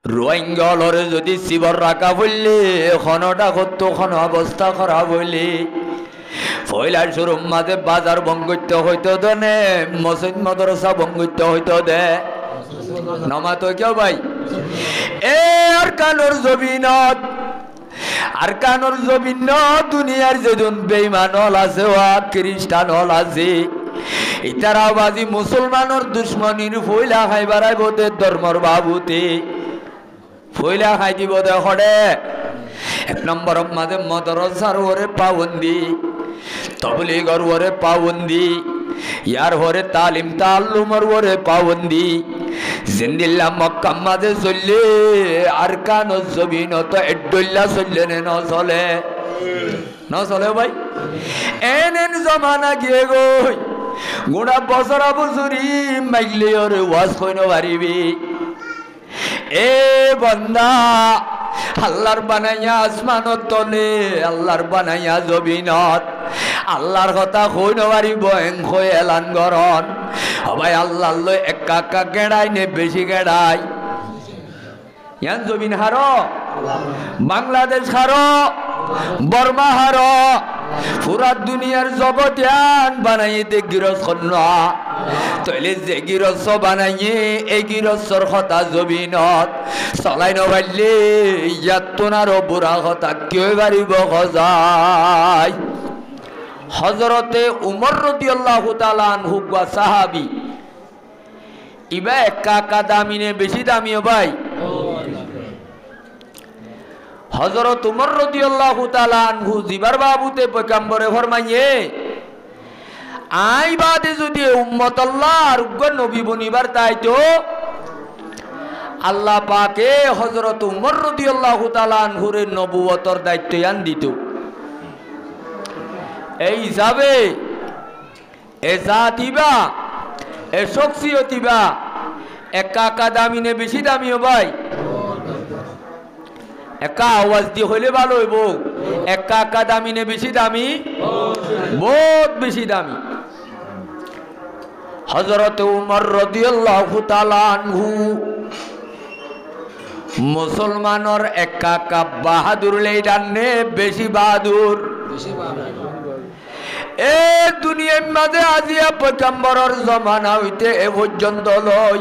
রোহিঙ্গলরে যদি শিবর রাখা বললে খনটা করতো খন অবস্থা খারাপ হইলে পয়লার শুরুর মাঝে বাজার বঙ্গিত হইতো দে মসজিদ মাদ্রাসা বঙ্গিত হইতো দে নমাতো কেউ ভাই এ আর কানোর জমিনত আর কানোর জমিনত দুনিয়ার যেদিন বেঈমান হল আছে ও খ্রিস্টান হল আছে ইতারা বাজি মুসলমানের দুশ্মনীর ফইলা খাইবার বোধে ধর্মর বাবুতে ফইলা খাই দিব দেখে এক নম্বর মাঝে মদরসার ওরে পাবন্দি তবলিগর ওরে পাবন্দি ইয়ার ওরে তালিম তাল্লুমর ওরে পাবন্দি জিন্দিল্লা মক্কা মাঝে চললে আর কানো জমিন তো এড্ডল্লা চললে নে নচলে নচলে ভাই এন জমানা গিয়ে গই গোড়া বছরা বছরি মাইলে ওরে ওয়াজ কইন পারিবি এ বন্দা আল্লাহর বানাইয়া আসমানত তলে আল্লাহর বানাইয়া জমিনত আল্লাহর কথা কই নবারিব এংখই এলান গরন সবাই আল্লাহ লই একা একা গেড়াই নে বেশি গেড়াই ইয়ান জমিন হারো বাংলাদেশ হারো বর্মা হারো পুরা দুনিয়ার জগৎয়ান বানাইতে গিরস খন্না তইলে যে গিরস বানাইয়ে এই গিরসর কথা জমিনত চলাই নবাইলে ইয়াত তোনারও বুড়া কথা কেউ বাড়িব খজাই হজরতে উমর রাদিয়াল্লাহু তাআলা আনহু ওয়া সাহাবী ইবা একা একা দামি নে বেশি দামিও ভাই হযরত উমর রাদিয়াল্লাহু তাআলা আনহু জিবার বাবুতে পয়গম্বরে ফরমাইয়ে আই বাদে যদি উম্মত আল্লাহর নবী বনিবার তাইতো আল্লাহ পাকে হযরত উমর রাদিয়াল্লাহু তাআলা আনহুর নবুয়তর দায়িত্ব আন দিত এই হিসাবে এ জাতিবা এ শখসিয়তিবা একা একা দামি নে বেশি দামিও ভাই একা আওয়াজ দিয়ে হইলে ভালো হইব একা একা দামি নে বেশি দামি বহুত বেশি দামি হযরত উমর রাদিয়াল্লাহু তাআলা আনহু মুসলমানর একা একা বাহাদুর লেইডান নে বেশি বাহাদুর এ দুনিয়ার মাঝে আজিয়া পয়গম্বরের জমানা হইতে এ পর্যন্ত লই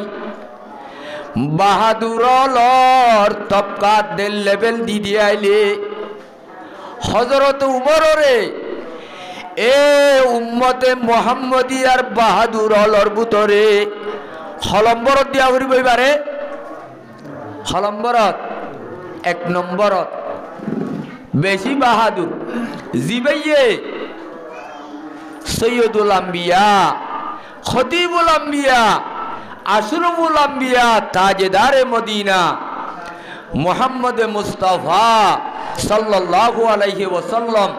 বাহাদুরলর তবকাত del লেভেল দি দিয়াইলে হযরত উমররে এ উম্মতে মুহাম্মদিয়ার বাহাদুরলর ভিতরে হলম্বরত দিয়া করিব এবারে হলম্বরত এক নম্বরত বেশি বাহাদুর জিবাইয়ে সৈয়দুল আম্বিয়া খতিবুল আম্বিয়া আশরাফুল আম্বিয়া তাজদারে মদিনা মুহাম্মদ মুস্তাফা সাল্লাল্লাহু আলাইহি ওয়াসাল্লাম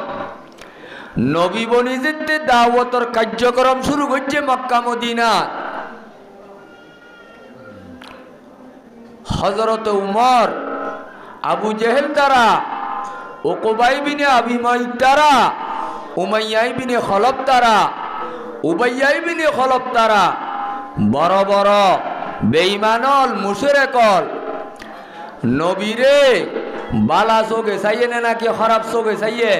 নবী বনিজতে দাওয়াতের কার্যক্রম শুরু করছে মক্কা মদিনা হযরত উমর আবু জেহেল দ্বারা উকবা ইবনে আবি মুআইত দ্বারা উমাইয়া ইবনে খলফ দ্বারা উবাইয়া ইবনে খলফ দ্বারা বড় বড় বেঈমানল মুশরিকল নবীরে বালা চোখে চাইয়ে না নাকি খারাপ চোখে চাইয়ে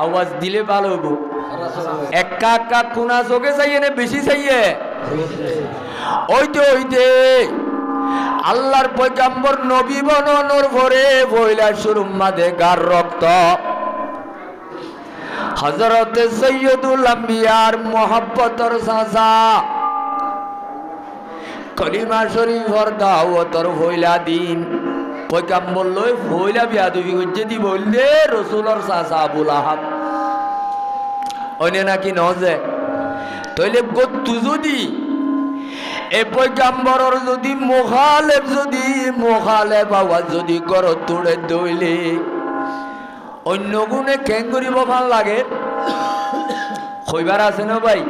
আওয়াজ দিলে ভালো হবো একা একা কোনা চোখে চাইয়ে না বেশি চাইয়ে ওইতে আল্লাহর পয়গম্বর নবী বননোর পরে পয়লা শুরুর মাঝে গার রক্ত হযরতে সৈয়দুল আম্বিয়ার মোহাব্বতর সাজা কলিমা শরীফর দাওয়াতর পয়লা দিন পয়গম্বর লই পয়লা বিয়াদবি করছে দি বললে রাসূলের সাজা আবু লাহাব ওনে নাকি নজে তইলে গতু যদি এ পয়গম্বরের যদি মুখালেফ আওয়াজ যদি করো তুড়ে দইলে অন্য গুণে কেন করিব ভাল লাগে কইবার আছে না ভাই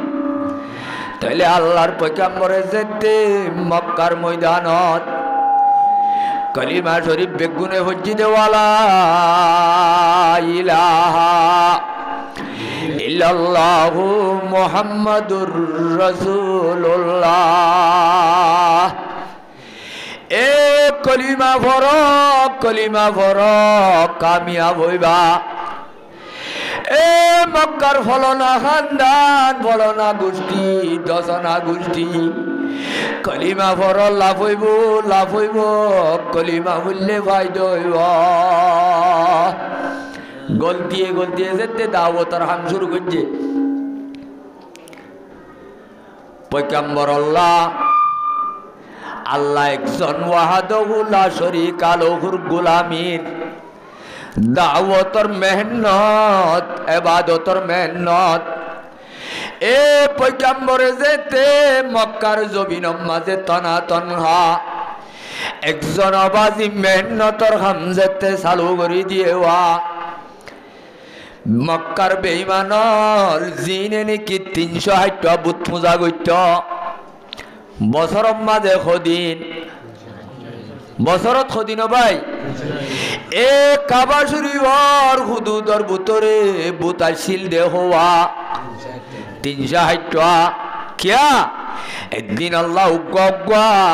তাইলে আল্লাহর পয়গম্বরে যেতে মক্কার ময়দানত কলিমা শরীফ বেগুনে হজ্জি দেওয়ালা ইলাহা ইল্লাল্লাহু মুহাম্মাদুর রাসূলুল্লাহ কলিমা ফরক কামিয়াব হইবা এ মক্কার ফলনা খানদান ফলনা গোষ্ঠী দশনা গোষ্ঠী কলিমা ফর লাভ হইব কলিমা মূল্যে ফায়দা হইব গলতিয়ে যেতে দাওয়াতের হাম শুরু করছে পয়গম্বর আল্লাহ একজন ওয়াহাদাহু লা শরীকা লাহুর গোলামীর দাওয়াতর মেহনত ইবাদতর মেহনত এ পয়গম্বরে যেতে মক্কার জমিনের মাঝে তনা তনহা একজন আবাজি মেহনতর হাম যেতে চালু করে দিয়েওয়া মক্কার বেঈমানর জিনে নাকি 360টা বুত পূজা করত বছরের মাঝে বছরত সদিন ভাই এ কাবা শরীফর হুদুদর ভিতরে বুত আসিল দেহওয়া 360টা কিয়া একদিন আল্লাহ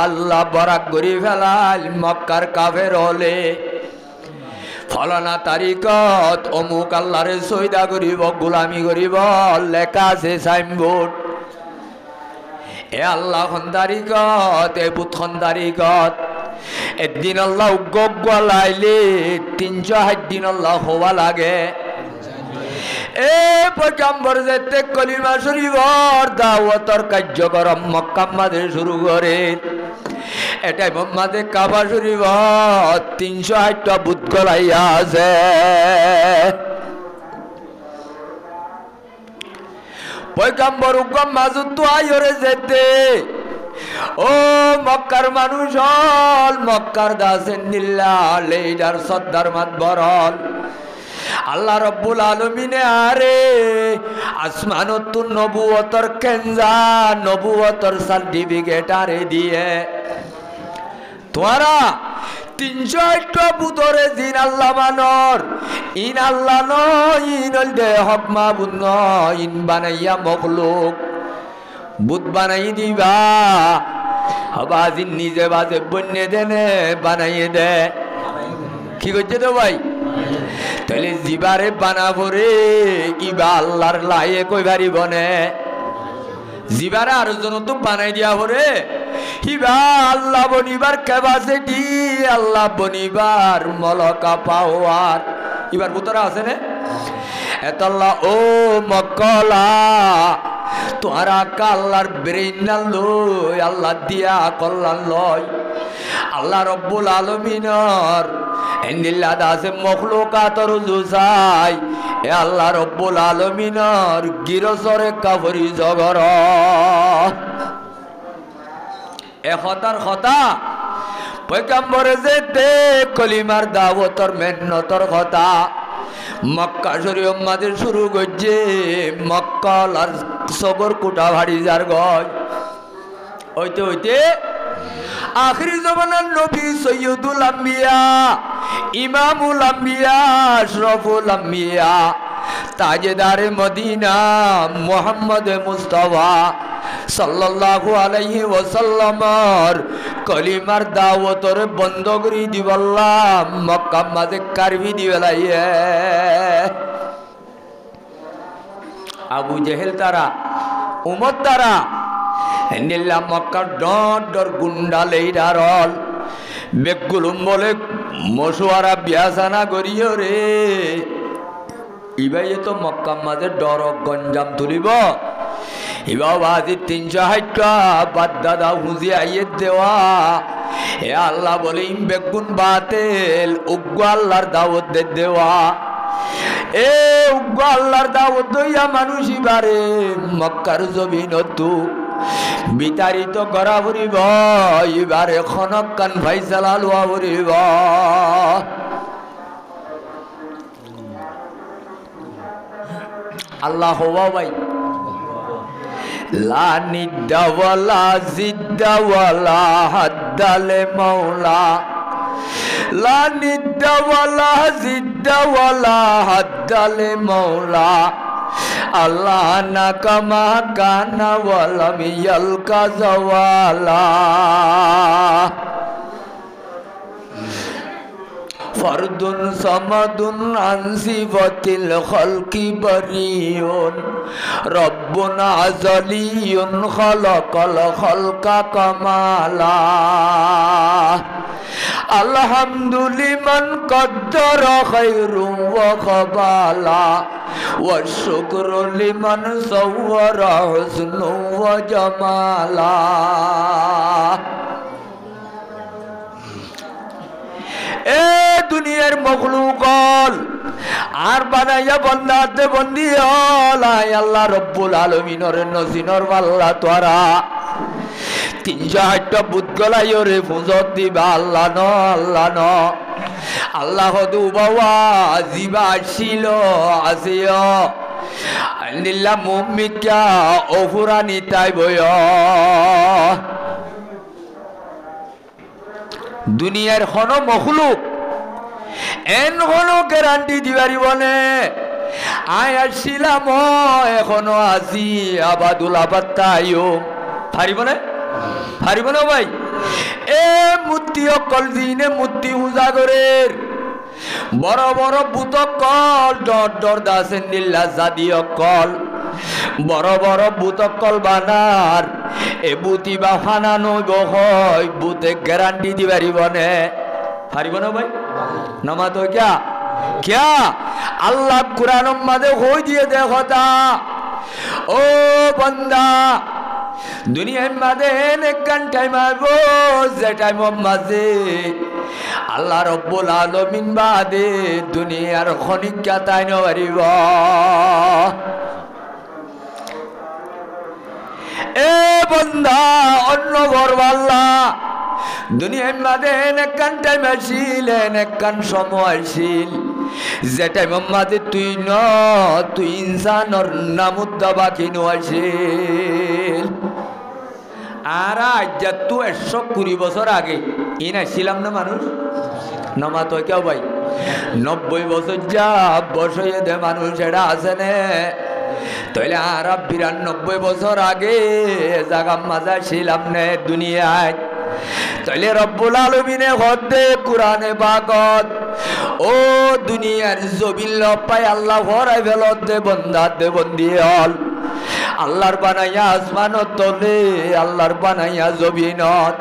আল্লাহ বরাক করে ফেলাল মক্কার কাফের হলে ফলানা তারিখত অমুক আল্লাহরে সৈদা করিব গোলামি করিব লেখা আছে সাইনবোর্ড এ আল্লাহ খন তারিখত এ বুত খন তারিখত একদিন আল্লাহ লাইলে 360 দিন আল্লাহ হওয়া লাগে এ পয়গম্বর যেতে কলিমা শরীফর দাওয়াতর কার্যক্রম মক্কা মাঝে শুরু করে এটাই মোহাম্মদে কাবা শরীফ 360টা বুত গলাইয়া আছে পয়গম্বর মাজুদ তো আইরে যেতে ও মক্কার মানুষ হল মক্কার দাসেন নিল্লা লেইডার সর্দার মাত বরল আল্লাহ রব্বুল আলামিনে আরে আসমানত নবুয়তর কেনজা নবুয়তর সার্টিফিকেট আরে দিয়ে তোরা 360টা বুতরে জিন আল্লাহ মানর ইন আল্লাহ নয় ইন দে হক মাবুদ নয় ইন বানাইয়া মখলুক বুত বানাই দিবা আবাজিন নিজে বাজে বন্যে দেনে বানাইয়ে দে কি করছে তো ভাই তাহলে জিবারে বানাবো রে ইবা আল্লাহর লাইয়ে কই বাড়ি বনে জিবারে আর জন তো বানাই দিয়া হরে ইবা আল্লাহ বনিবার ক্যাপাসিটি আল্লাহ বনিবার মলকা পাওয়ার ইবার ভিতরে আছে না এত আল্লাহ ও মক্কলা তোরা আল্লাহর ব্রেইন লই আল্লাহ দিয়া কল্যাণ লয় আল্লাহ রব্বুল আলামিনের এন্দিল্লা দাসে মখলুকাতর জুসাই এ আল্লাহ রব্বুল আলামিনের গিরসরে কাফরি জগর এ কথার কথা পয়গম্বরে যেতে কলিমার দাওয়াতর মেহনতর কথা মক্কা শরীফ মাঝে শুরু করছে মক্কা আর সবর কোটা ভারী যার গয় হইতে হইতে আখিরি জমানার নবী সৈয়দুল আম্বিয়া ইমামুল আম্বিয়া আশরাফুল আম্বিয়া তাজেদারে মদিনা মুহাম্মদ মুস্তাফা সাল্লাল্লাহু আলাইহি ওয়াসাল্লামর কলিমার দাওয়াতর বন্ধ করে দিবাল্লাহ মক্কা মাঝে কারবি দিবেলাইয়ে আবু জেহেল তারা উমর তারা নিল্লা মক্কার ডর গুন্ডা লেইডারল বেগুলুম বলে মশুয়ারা বিয়াসানা করিও রে ইবাই তো মক্কা মাঝে ডর গঞ্জাম তুলিব ইবা বাজি 360টা বাদ দাদা হুজি আইয়ে দেওয়া এ আল্লাহ বলে বেগুন বাতেল উগ্র আল্লাহর দাওয়াত দেওয়া এ উগ্র আল্লাহর দাওয়াত দইয়া মানুষ ইবারে মক্কার জমিনত বিতাড়িত করা ফুরিব এবারে খনক কান ফাইসালা লোয়া ফুরিব আল্লাহ হওয়া ভাই লা নিদ্দাওয়ালা জিদ্দাওয়ালা হাদ্দালে মাওলা লা নিদ্দাওয়ালা জিদ্দাওয়ালা হাদ্দালে মাওলা আল্লাহ না কামা কানা ওয়ালা মিয়াল কাজাওয়ালা ফারদুন সামাদুন আন সিফাতিল খালকি বারিউন রব্বুন আযালিয়ুন খালাকাল খালকা কামালা আলহামদুলিমান কদ্দারা খায়রুন ওয়া খাবালা ওয়া শুকরু লিমান সাওয়ারা হুসনু ওয়া জামালা। এ দুনিয়ার মখলুকল আর বানাইয়া বন্দাতে বন্দি হল আল্লাহ রব্বুল আলামিনের নসিনর পাল্লা তোরা 308টা বুত গলাইও রে ফুজত দিবা আল্লাহ ন আল্লাহ ন আল্লাহ দু বাবা জিবা ছিল আসিও আল্লাহ মুমিকা ওফুরানি তাই বয় দুনিয়ার কোন মখলুক এন কোন গ্যারান্টি দিবারি বলে আয় আসছিলাম এখনো আসি আবাদুল আবাদ তাইও পারিব না পারিব না ভাই। এ মূর্তি অকল দিনে মূর্তি উজাগরের বড় বড় বুত কল ডর ডর দাসেন নীলা জাদি অকল বড় বড় বুত কল বানার এ বুতি বা ফানানো হয় বুতে গ্যারান্টি দিবারিব নে পারিব না ভাই। নামা তো क्या अल्लाह कुरान मादे हो दिए देखो ता ओ बंदा दुनिया मादे नेकन टाइम आबो जे टाइम मादे अल्लाह रब्बुल आलामीन बादे दुनियार खनिका ताई न पारिब ए बंदा अन्न गरबाल्ला दुनिया मादे नेकन टाइम आसिल नेकन समय आसिल যে টাইম মাদে তুই ন তুই ইনসানর নামুদ্দা বাকি নয়াছিল আর আজ তো 120 বছর আগে ইনা ছিলাম না মানুষ নমা তো কেউ ভাই 90 বছর যা বসয়ে দে মানুষ এটা আছে নে তাইলে আর 92 বছর আগে জায়গা মাজা ছিলাম নে দুনিয়ায় তাইলে রব্বুল আলামিনে হদে কুরআনে পাকত ও দুনিয়ার জবিল পায় আল্লাহ ভরাই ফেলত দে বন্দা দে বন্দি হল আল্লাহর বানাইয়া আসমানত তলে আল্লাহর বানাইয়া জবিনত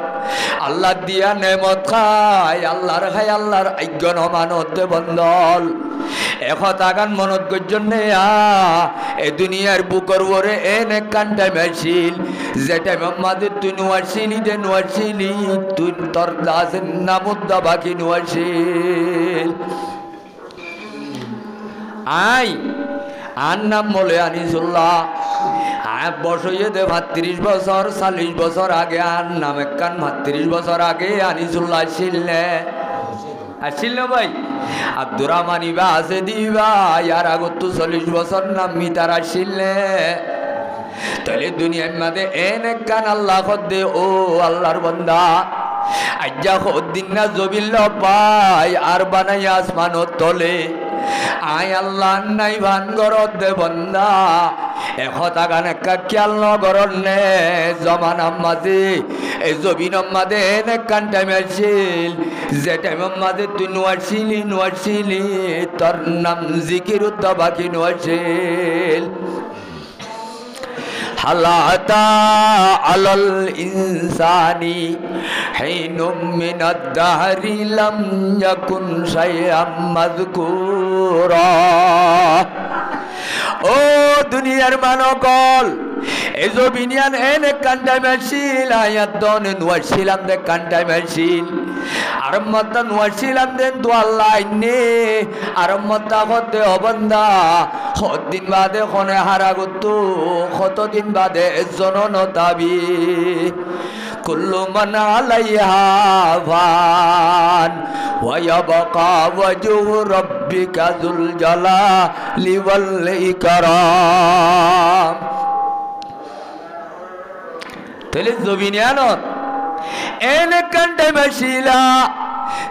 আল্লাহ দিয়া নেমত খায় আল্লাহর খায় আল্লাহর আজ্ঞান মানত দে বন্দল একতা গান মনত গজনে এ দুনিয়ার বুকর ওরে এনে কান্টা মেছিল যে টাইম মাদে তুই নুয়াছিলি দে নুয়াছিলি তুই তোর দাসের নামুদ্দা বাকি নুয়াছিল আই আর নাম বলে আনিসুল্লাহ বসইয়ে দে 32 বছর 40 বছর আগে আর নাম একখান 32 বছর আগে আনিসুল্লাহ আসছিল না ভাই আব্দুর রহমান ইবা আছে দিবা ইয়ার আগত 40 বছর নাম মিতার আসছিল তাহলে দুনিয়ার মাঝে এন একখান আল্লাহ খদ্দে ও আল্লাহর বান্দা আজ্জা খদ্দিন না জবিল পাই আর বানাই আসমানত তলে আয় আল্লাহ নাই ভান গরত দে বন্দা একতা গান একা খেয়াল নগরণ নে জমানার মাঝে এই জবিনের মাঝে একান টাইম আসছিল যে টাইমের মাঝে তুই নোয়ারছিলি তোর নাম জিকির উদ্দা বাকি নোয়ারছিল হালাতা আলাল ইনসানি হিনুম মিনাদ দাহরি লাম ইয়াকুন শাইআম মাযকুরা ও দুনিয়ার মানকল এজো বিনিয়ান এনে কান্টাই মারছিল আয়াত দন নুয়াছিলাম দে কান্টাই মারছিল আরম্মতা নুয়াছিলাম দেন তো আল্লাহ ইন্নে আরম্মতা হতে অবন্দা দিন বাদে খনে হারা গতো কতদিন বাদে জনন দাবি কুল্লু মান আলাইহা ফান ওয়া ইয়াবকা ওয়াজহু রাব্বিকা যুল জালালি ওয়াল ইকরাম তাহলে জবিনিয়ানত এনে কান্ডে বসিলা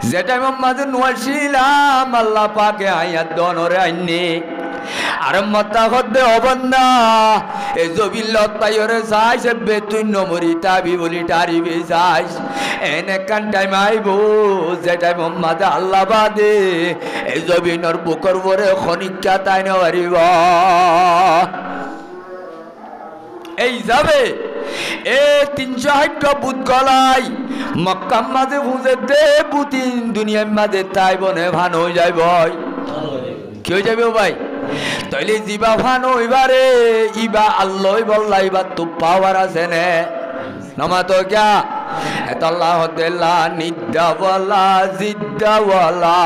যেটা মাঝে নোয়াছিলাম আল্লাহ পাকে আয়াত দনরে আইনি আর মতা হদে অবন্দা এ জবিল্লত পাইরে যাইছে বেতুন নমরি তাবি বলি টারিবে যাইস এনে কান টাইম আইব যে টাইম মাঝে আল্লাহ বাদে এই জমিনের বুকর পরে খনিকা তাই নারিব এই যাবে এ 360 বুত গলাই মক্কার মাঝে বুঝে দে বুতিন দুনিয়ার মাঝে তাই বনে ভান হয়ে যাইব কি হয়ে যাবে ভাই তাইলে জিবা ভান হইবারে ইবা আল্লাহ বললা ইবা তো পাওয়ার আছে নে নমা তো ক্যা এতাল্লাহ দেলা নিদ্দাওয়ালা জিদ্দাওয়ালা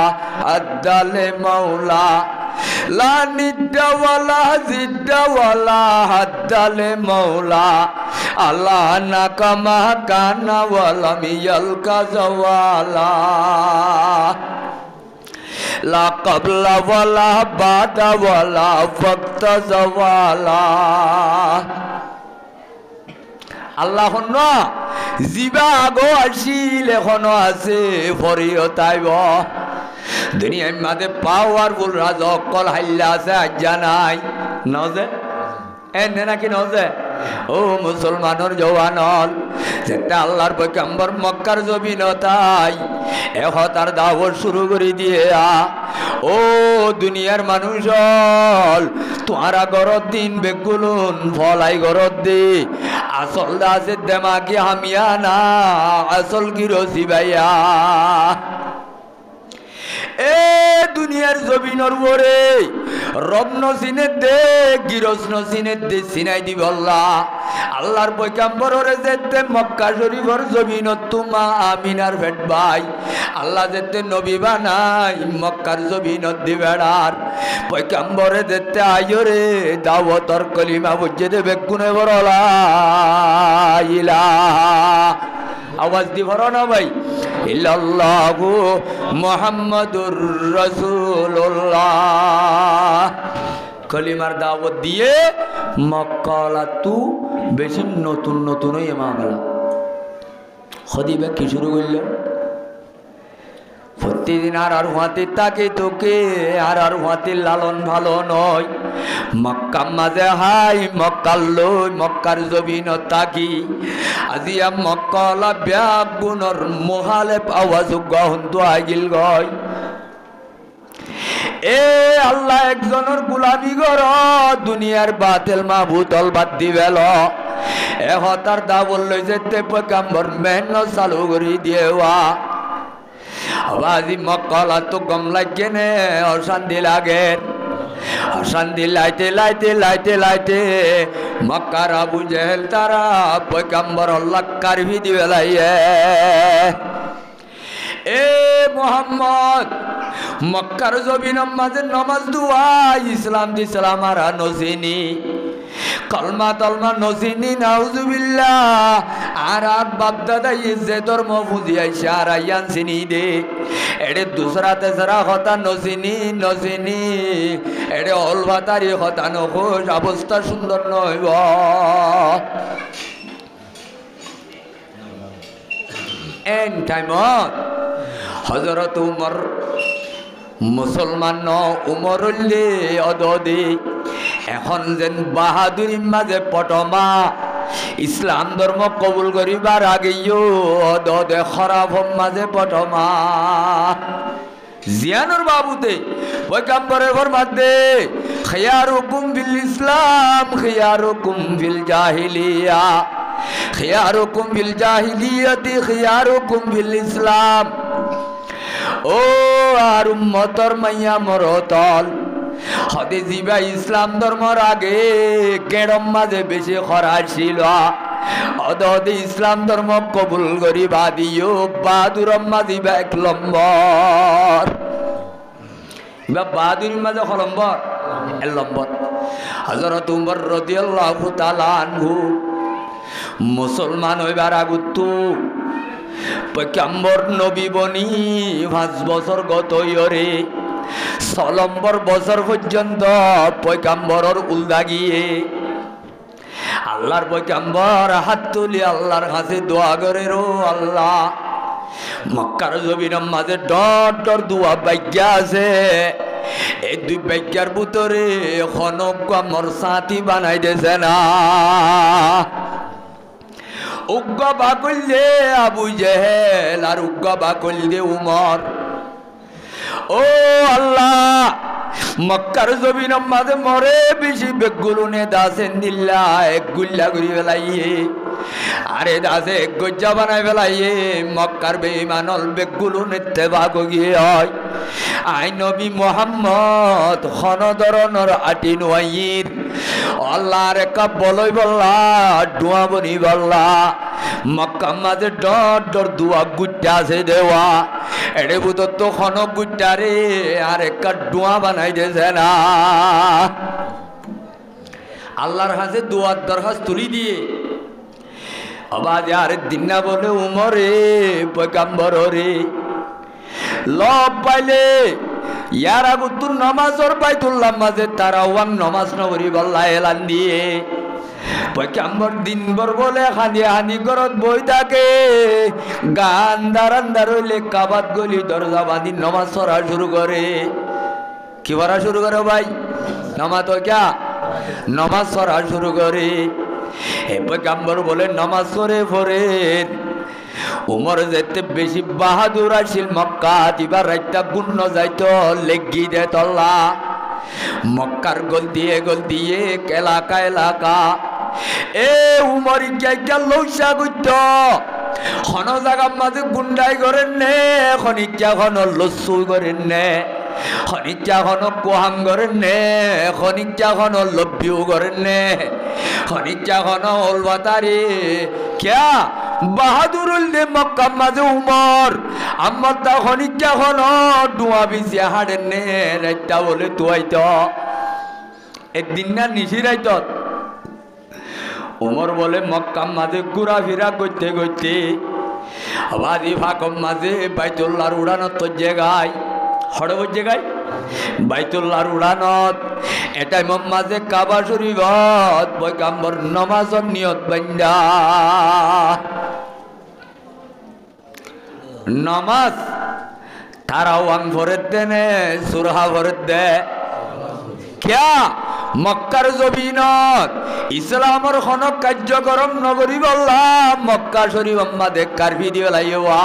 আদালে মাওলা লা নিদ্দাওয়ালা জিদ্দাওয়ালা হাদ্দালে মাওলা আল্লাহ নাকামা কানাওয়ালা মিয়াল কাজাওয়ালা লা কবলা ওয়ালা বাদা ওয়ালা ওয়াক্ত জাওয়ালা আল্লাহ না জিবা আগো আসিল এখনো আছে ফরিও তাইব দুনিয়ার মাঝে পাওয়ারফুল রাজা অকল হাইলা আছে আজ জানাই নজে এনে নাকি নজে ও মুসলমানের জওয়ানল যেটা আল্লাহর পয়গম্বর মক্কার জমিন তাই এখন তার দাওয়াত শুরু করে দিয়ে ও দুনিয়ার মানুষ তোমারা গরত দিন বেগুলুন ফলাই গরত দি আসল দাসের দেমাকি হামিয়া না আসল গিরসি ভাইয়া এ দুনিয়ার জমিনের উপরে রব নসিনের দে গিরস নসিনের দে সিনাই দিব আল্লাহর পয়গম্বরের যেতে মক্কা শরীফের জমিনত তুমা আমিনার ভেট ভাই আল্লাহ যেতে নবী বানাই মক্কার জমিনত দিবেড়ার পয়গম্বরে যেতে আয়রে দাওয়াতর কলিমা বুঝে দেবে গুনে বড়লা ইলাহা আওয়াজ দি ভরো না ভাই ইল্লাল্লাহু মুহাম্মাদুর রাসূলুল্লাহ কলিমার দাওয়াত দিয়ে মক্কালা তু বেশি নতুন নতুন ইমামলা খদিবা কি শুরু করল প্রতিদিন আর হুয়াতে তাকে তোকে আর হুয়াতে লালন ভালো নয় মক্কা মাঝে হাই মক্কার লই মক্কার জমিন তাকি আজিয়া মক্কালা ব্যাগ গুণর মহালে আওয়াজ গহন্তু আগিল গয় এ আল্লাহ একজনের গুলামি কর দুনিয়ার বাতিল মাহবুতল বাদ দিবেল তার দাবল লই যেতে পয়গম্বর মেহনত চালু করে দিয়েওয়া আবাজি মক্কালা তো গম লাগে নে অশান্তি লাগে অশান্তি লাইতে লাইতে লাইতে লাইতে মক্কার আবু জেহেল তারা পয়গম্বর লাক্কার ভিদি বেলাইয়ে এ মোহাম্মদ মক্কার জমিন মাঝে নমাজ দুয়া ইসলাম দিসলাম আর নসিনি কলমা তলমা নসিনি নাউজুবিল্লাহ আর বাপ দাদা যে ধর্ম বুঝি আইসা আর আইয়ান চিনি দে এড়ে দুসরা তেসরা কথা নসিনি নসিনি এড়ে অলভাতারি কথা নখোশ অবস্থা সুন্দর নইব এন টাইমত হযরত উমর মুসলমান উমরুল্লে অদদে এখন যেন বাহাদুরি মাঝে পটমা ইসলাম ধর্ম কবুল করিবার আগেও অদদে খরাব মাঝে পটমা জিয়ানুর বাবুতে পয়গম্বরের ফরমাতে খিয়ারুকুম বিল ইসলাম খিয়ারুকুম বিল জাহিলিয়া খিয়ারুকুম বিল জাহিলিয়াতি খিয়ারুকুম বিল ইসলাম ও আর উম্মতর মাইয়া মরতল হদে জিবা ইসলাম ধর্মর আগে কেড়ম মাঝে বেশি খরা ছিল অদে ইসলাম ধর্ম কবুল করি বাদিও বাহাদুর মাঝে বা এক লম্বর বা বাহাদুর মাঝে হলম্বর এক লম্বর হযরত উমর রাদিয়াল্লাহু তাআলা আনহু মুসলমান হইবার আগুতু পয়গম্বর নবী বনি 5 বছর গত ইয়রে 6 নম্বর বছর পর্যন্ত পয়গম্বরের উলদা গিয়ে আল্লাহর পয়গম্বর হাত তুলি আল্লাহর কাছে দোয়া করে রো আল্লাহ মক্কার জমিনের মাঝে ডর ডর দোয়া বাক্যা আছে এই দুই বাক্যার ভিতরে খনক আমার সাথী বানাই দিয়েছে না উগ্র বাকুল দে আবু জেহেল আর উগ্র বাকুল দে উমর ও আল্লাহ মক্কার জমিনের মাঝে মরে বেশি বেগুলুনে দাসেন দিল্লা এক গুল্লা করি ফেলাইয়ে আরে দাসে এক গজ্জা বানাই ফেলাইয়ে মক্কার বেঈমানল বেগুলুনে তেবাগ গিয়ে হয় আই নবী মোহাম্মদ খনদরনর আটি নোয়াইর আল্লাহর একা বলই বল্লা ডুয়া বনি বল্লা মক্কা মাঝে ডর ডর দুয়া গুট্টা আছে দেওয়া এড়ে বুতর তো খন গুট্টারে আর একা ডুয়া বানাই দিয়েছে না আল্লাহর হাতে দুয়ার দরখাস্ত তুলি দিয়ে আবার আর দিন না বলে উমরে পয়গাম্বর রে লব পাইলে ইয়ার আগুতুর নমাজর বাইতুল্লাহ মাঝে তারা ওয়ান নমাজ নগরী বল্লা এলান দিয়ে পয়গাম্বর দিনভর বলে হানি হানি ঘরত বই থাকে গান দারান্দার হইলে কাবাত গলি দরজা বাঁধি নমাজ পড়া শুরু করে কি পড়া শুরু করে ভাই নমাজ তো ক্যা নমাজ পড়া শুরু করে এ পয়গাম্বর বলে নমাজ পড়ে পড়ে উমর যেতে বেশি বাহাদুর আসিল মক্কা দিবার রাইতা গুণ্য যাইতো লেগি দে তল্লা মক্কার গল দিয়ে এলাকা এলাকা এ উমর ইজ্ঞা লৌসা গুইত খন জায়গার মাঝে গুন্ডাই করেন নে খনিজ্ঞা খন লস্যু করেন নে খনিজ্ঞা খন কোহাম করেন নে খনিজ্ঞা খন লব্বিও করেন নে খনিজ্ঞা খন অলবাতারি ক্যা বাহাদুরুল দে মক্কা মাঝে উমর আমার তা খনিজ্ঞা খন ডুয়া বিছিয়া হাড়েন নে রাইতা বলে তুয়াইত একদিন না নিশি রাইত উমর বলে মক্কা মাঝে ঘুরা ফিরা করতে করতে বাজি ফাঁকম মাঝে বাইতুল্লাহর উড়ানত তো জায়গায় হড়বর জায়গায় বাইতুল্লাহর উড়ানত এটাই মাঝে কাবা শরীফত পয়গাম্বর নমাজর নিয়ত বান্দা নমাজ তারা ওয়াং ভরে দেনে সুরহা ভরে দে ক্যা মক্কার জমিনত ইসলামর খন কার্যকরম নগরী বল্লা মক্কা শরীফ মাঝে কারফি দিয়ে লাইয়া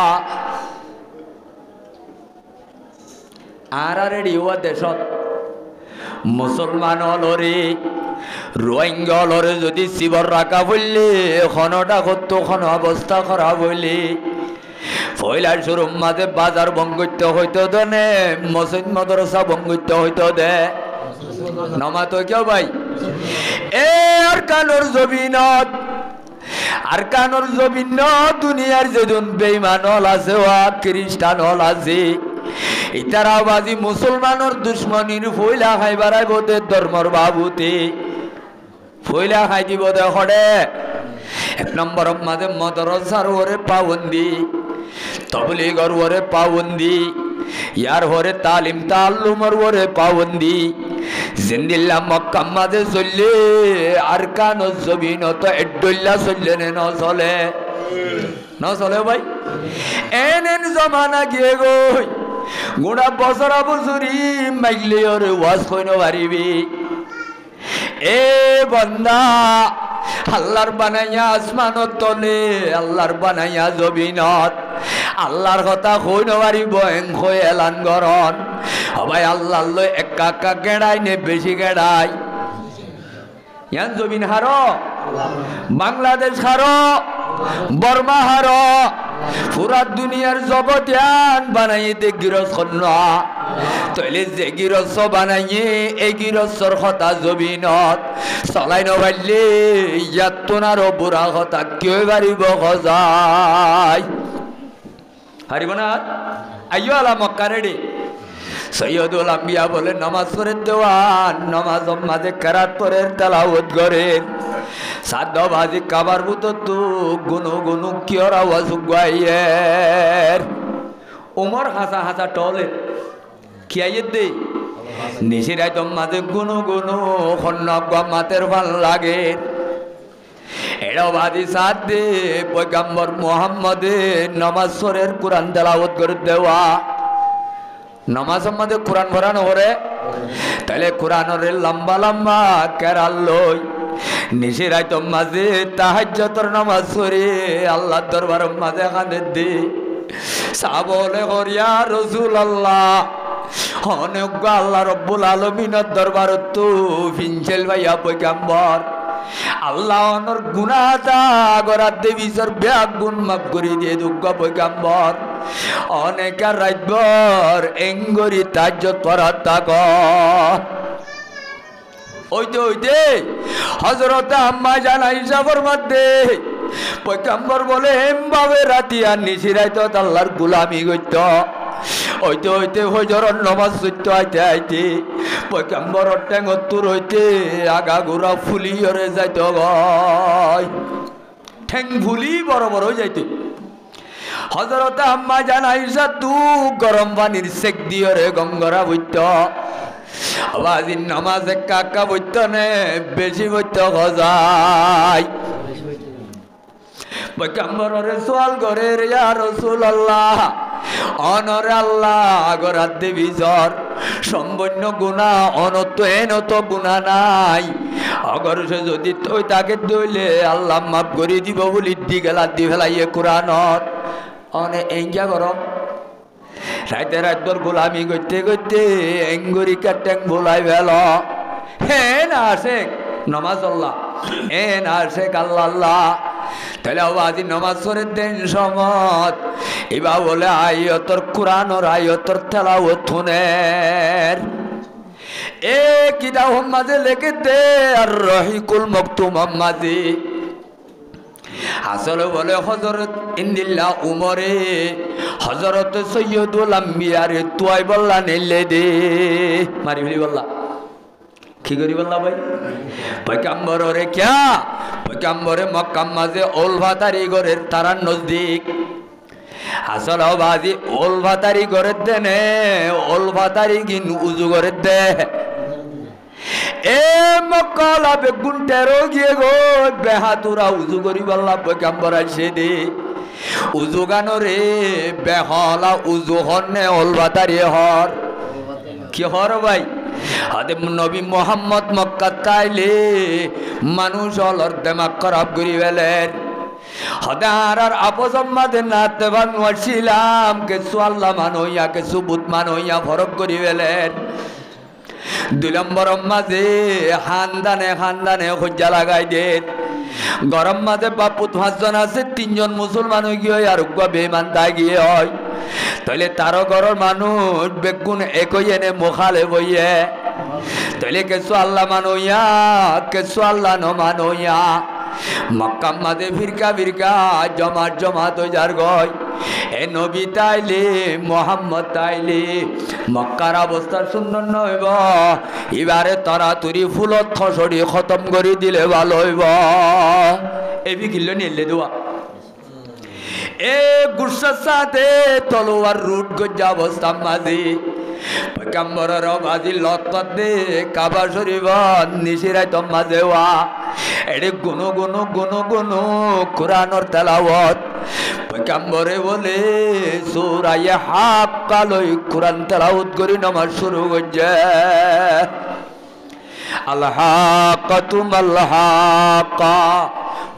আর রেডিও দেশত মুসলমান হলরে রোহিঙ্গা হলরে যদি শিবর রাখা বললে খনটা করতো খন অবস্থা খারাপ হইলে পয়লার শোরুম মাঝে বাজার বঙ্গিত হইতো দে মসজিদ মাদ্রাসা বঙ্গিত হইতো দে নমা তো কেউ ভাই এ আর কানোর জমিনত আর কানোর জমিনত দুনিয়ার যেদিন বেঈমান হল আছে ও খ্রিস্টান হল আছে ইতারা বাজি মুসলমানের দুশ্মনীর ফইলা খাইবার বোধে ধর্মর বাবুতে ফইলা খাই দিব দেখে এক নম্বর মাঝে মদরসার ওরে পাবন্দি তবলিগর ওরে পাবন্দি ইয়ার হরে তালিম তাল্লুমর ওরে পাবন্দি জিন্দিল্লা মক্কা মাঝে চললে আর কানো জমিন তো এড্ডল্লা চললে নে ন চলে ভাই এন জমানা গিয়ে গই গুড়া বছরা বছরি মাইলে ওরে ওয়াজ কইন পারিবি এ বন্দা আল্লাহর বানাইয়া আসমানত তলে আল্লাহর বানাইয়া জমিনত আল্লাহর কথা কই নপারিব এংখই এলান গরন সবাই আল্লাহ লই একা একা গেড়াই নে বেশি গেড়াই ইয়ান জমিন হার বাংলাদেশ হার বর্মা হার পুরা দুনিয়ার জগতিয়ান বানাইতে গিরস তৈলে যে গিরস বানাইয়ে এই গিরসর কথা জমিনত চলাই নপারলে ইয়াত তোনারও বুড়া কথা কিয় পারিব সজাই হারিব না আইও আলা মক্কা রেডি সৈয়দুল আম্বিয়া বলে নামাজ পড়ে দেওয়ান নামাজ মাঝে কেরাত পরের তেলাওয়াত করেন সাধ্য বাজি কাবার বুতো তু গুনু গুনু কিয়র আওয়াজ গাইয়ের উমর হাসা হাসা টলে খিয়াইয়ে দে নিশিরাই তো মাঝে গুনু গুনু খন্নক মাতের ভাল লাগে এড়াও বাজি সাথ দে পয়গাম্বর মোহাম্মদে নামাজ পড়ের কোরআন তেলাওয়াত করে দেওয়া নামাজ মধ্যে কোরআন ভরানো করে তাহলে কোরআনের লম্বা লম্বা কেরাল লই নিশিরাইত মাঝে তাহাজ্জুদের নামাজ পড়ে আল্লাহর দরবারের মাঝে কাঁদে দে সাবলে করিয়া রাসূলুল্লাহ অনেক আল্লাহ রব্বুল আলামিনের দরবারত তো ফিনচেল ভাইয়া পয়গম্বর আল্লাহ অনর গুনাহটা গরাত দেবী সর ব্যাগ গুণ মাফ করে দিয়ে দুঃখ পয়গম্বর অনেক রাতভর এঙ্গরি তাহাজ্জুদ পড়া তাক ওইতে হযরত আম্মা জান আয়েশা ফরমাতে পয়গম্বর বলে এমভাবে রাতি আর নিশিরাইত আল্লাহর গোলামি করত ওইতে হজরত নামাজ পড়তে আইতে পয়গম্বর ঠ্যাঙত্তর হইতে আগা গোড়া ফুলি হরে যাইত গয় ঠ্যাং ফুলি বড় বড় যাইত হযরত আম্মা জান আয়েশা তু গরম পানির সেক দিয়ে রে গঙ্গরা বইত আওয়াজিন নামাজে কাকা বইত নে বেশি বইত গজাই পয়গম্বরের সওয়াল করে ইয়া রাসূলুল্লাহ অনরে আল্লাহ গরাত দেবী জ্বর সম্পূর্ণ গুনাহ অনত এনত গুনাহ নাই অগর সে যদি তুই তাকে দইলে আল্লাহ মাফ করে দিব বলি দি গেলা দি ফেলাইয়ে কোরআনত অনে এঙ্গা গরম রাইতে রাতভর গোলামি করতে করতে এঙ্গুরি কাটেং ভোলাই ভেল হে না আসে নমাজ আল্লাহ হে না আসে আল্লাহ তাহলে আজি নমাজ পড়ে দেন সমত এবার বলে আয়তর কোরআনর আয়তর তেলাওয়াত শুনেন এ কিতাব মাঝে লিখে দে আর রহিকুল মকতুম মাঝে আসলে বলে হযরত ইন্দিল্লাহ উমরে হযরত সৈয়দুল আম্বিয়া রে তুই বললা নেলে দে মারি ফেলি বললা কি করি বললা ভাই পয়গম্বর রে क्या পয়গম্বরে মক্কা মাঝে ওলভাতারি ঘরের তারা নজদিক আসল বাজি ওলভাতারি ঘরের দেনে ওলভাতারি গিন উজু ঘরের দে এ মক্কালা বেগুন টেরো গিয়ে গো বেহাতুরা উজু করি বললা পয়গম্বর আসে দে উজু গানো রে বেহলা উজু হনে ওলভাতারি হর কি হর ভাই আদে নবী মোহাম্মদ মক্কা তাইলে মানুষ অলর দেমাগ খারাপ করি ফেলেন হদার আর আপজম্মাদের নাতে বানওয়াছিলাম কিছু আল্লাহ মানইয়া কিছু বুত মানইয়া ফরক করি ফেলেন 2 নম্বর মাঝে খানদানে খুঁজা লাগাই দেন গরম মাঝে বাপু 5 জন আছে 3 জন মুসলমান হয়ে গিয়ে আর বেমান তাই গিয়ে হয় তাহলে তারও ঘরের মানুষ বেগুন একই এনে মোখালে বইয়ে তাহলে কিছু আল্লাহ মানইয়া কিছু আল্লাহ ন মানইয়া মক্কা মাঝে ফিরকা জমাত যার গয় এ নবী তাইলে মোহাম্মদ তাইলে মক্কার অবস্থা সুন্দর নইব এবারে তাড়াতাড়ি ফুলত খসড়ি খতম করে দিলে ভালো হইব এবি কিলো নিলে দেওয়া এ গুসার সাথে তলোয়ার রুট গজ্জা অবস্থা মাঝে পয়গম্বরের বাজি লত দে কাবা শরীফ নিশিরাইত মাঝে ওয়া এডে গুনো কোরআনের তেলাওয়াত পয়গম্বরে বলে সূরা হাক্কা লই কোরআন তেলাওয়াত করি নামাজ শুরু করছে আল হাক্কাতু মাল হাক্কা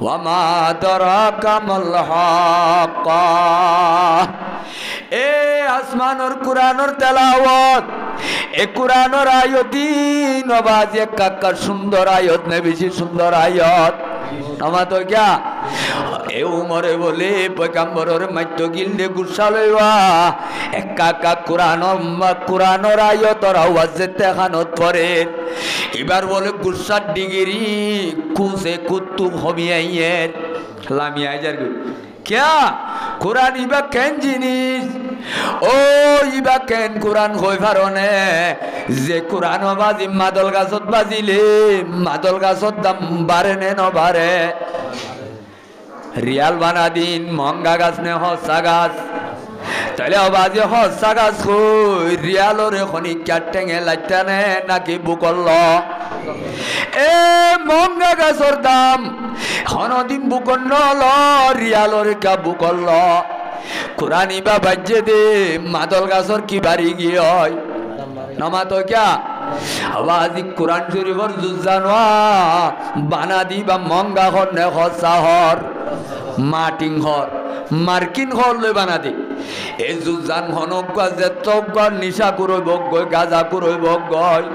ওয়া মা আদরাকা মাল হাক্কা এ আসমানোর কোরআনোর তেলাওয়াত এ কোরআনোর আয়াতি নবাজ এক কাকা সুন্দর আয়াত নে বেশি সুন্দর আয়াত আমা তো क्या এ উমরে বলে পয়গম্বরের মাইত্য গিলদে গুসা লইবা এক কাকা কোরআনোর আয়াতর আওয়াজ দেখানত পরে এবার বলে গুসার ডিগ্রি কুসে কুতুব হমিয়াইয়ের লামিয়া যার क्या कुरान इबा केन जिनिस ओ इबा केन कुरान होय पारने जे कुरान बाजी मादल गाছত बाजिले मादल गाছত दाम बारे ने न बारे रियाल बाना दिन महंगा गाছ ने हसा गाছ তাহলে বাজি হসা গাছ কই রিয়ালরে খনি ক্যাটেঙে লাইতানে নাকি বুকল এ মঙ্গা গাছর দাম হনদিন বুকন্ন ল রিয়ালরে কা বুকল কুরআনি বা বাজে দে মাদল গাছর কি বাড়ি গিয়ে হয় নামা তো क्या আওয়াজি কোরআন শরীফর জুজ জানোয়া বানা দিবা মঙ্গা হর নে হসাহর মাটিং হর মার্কিন হর লই বানা দি এই জুজান হনকা যে তগর নিশা করইব গয় গাজা করইব গয়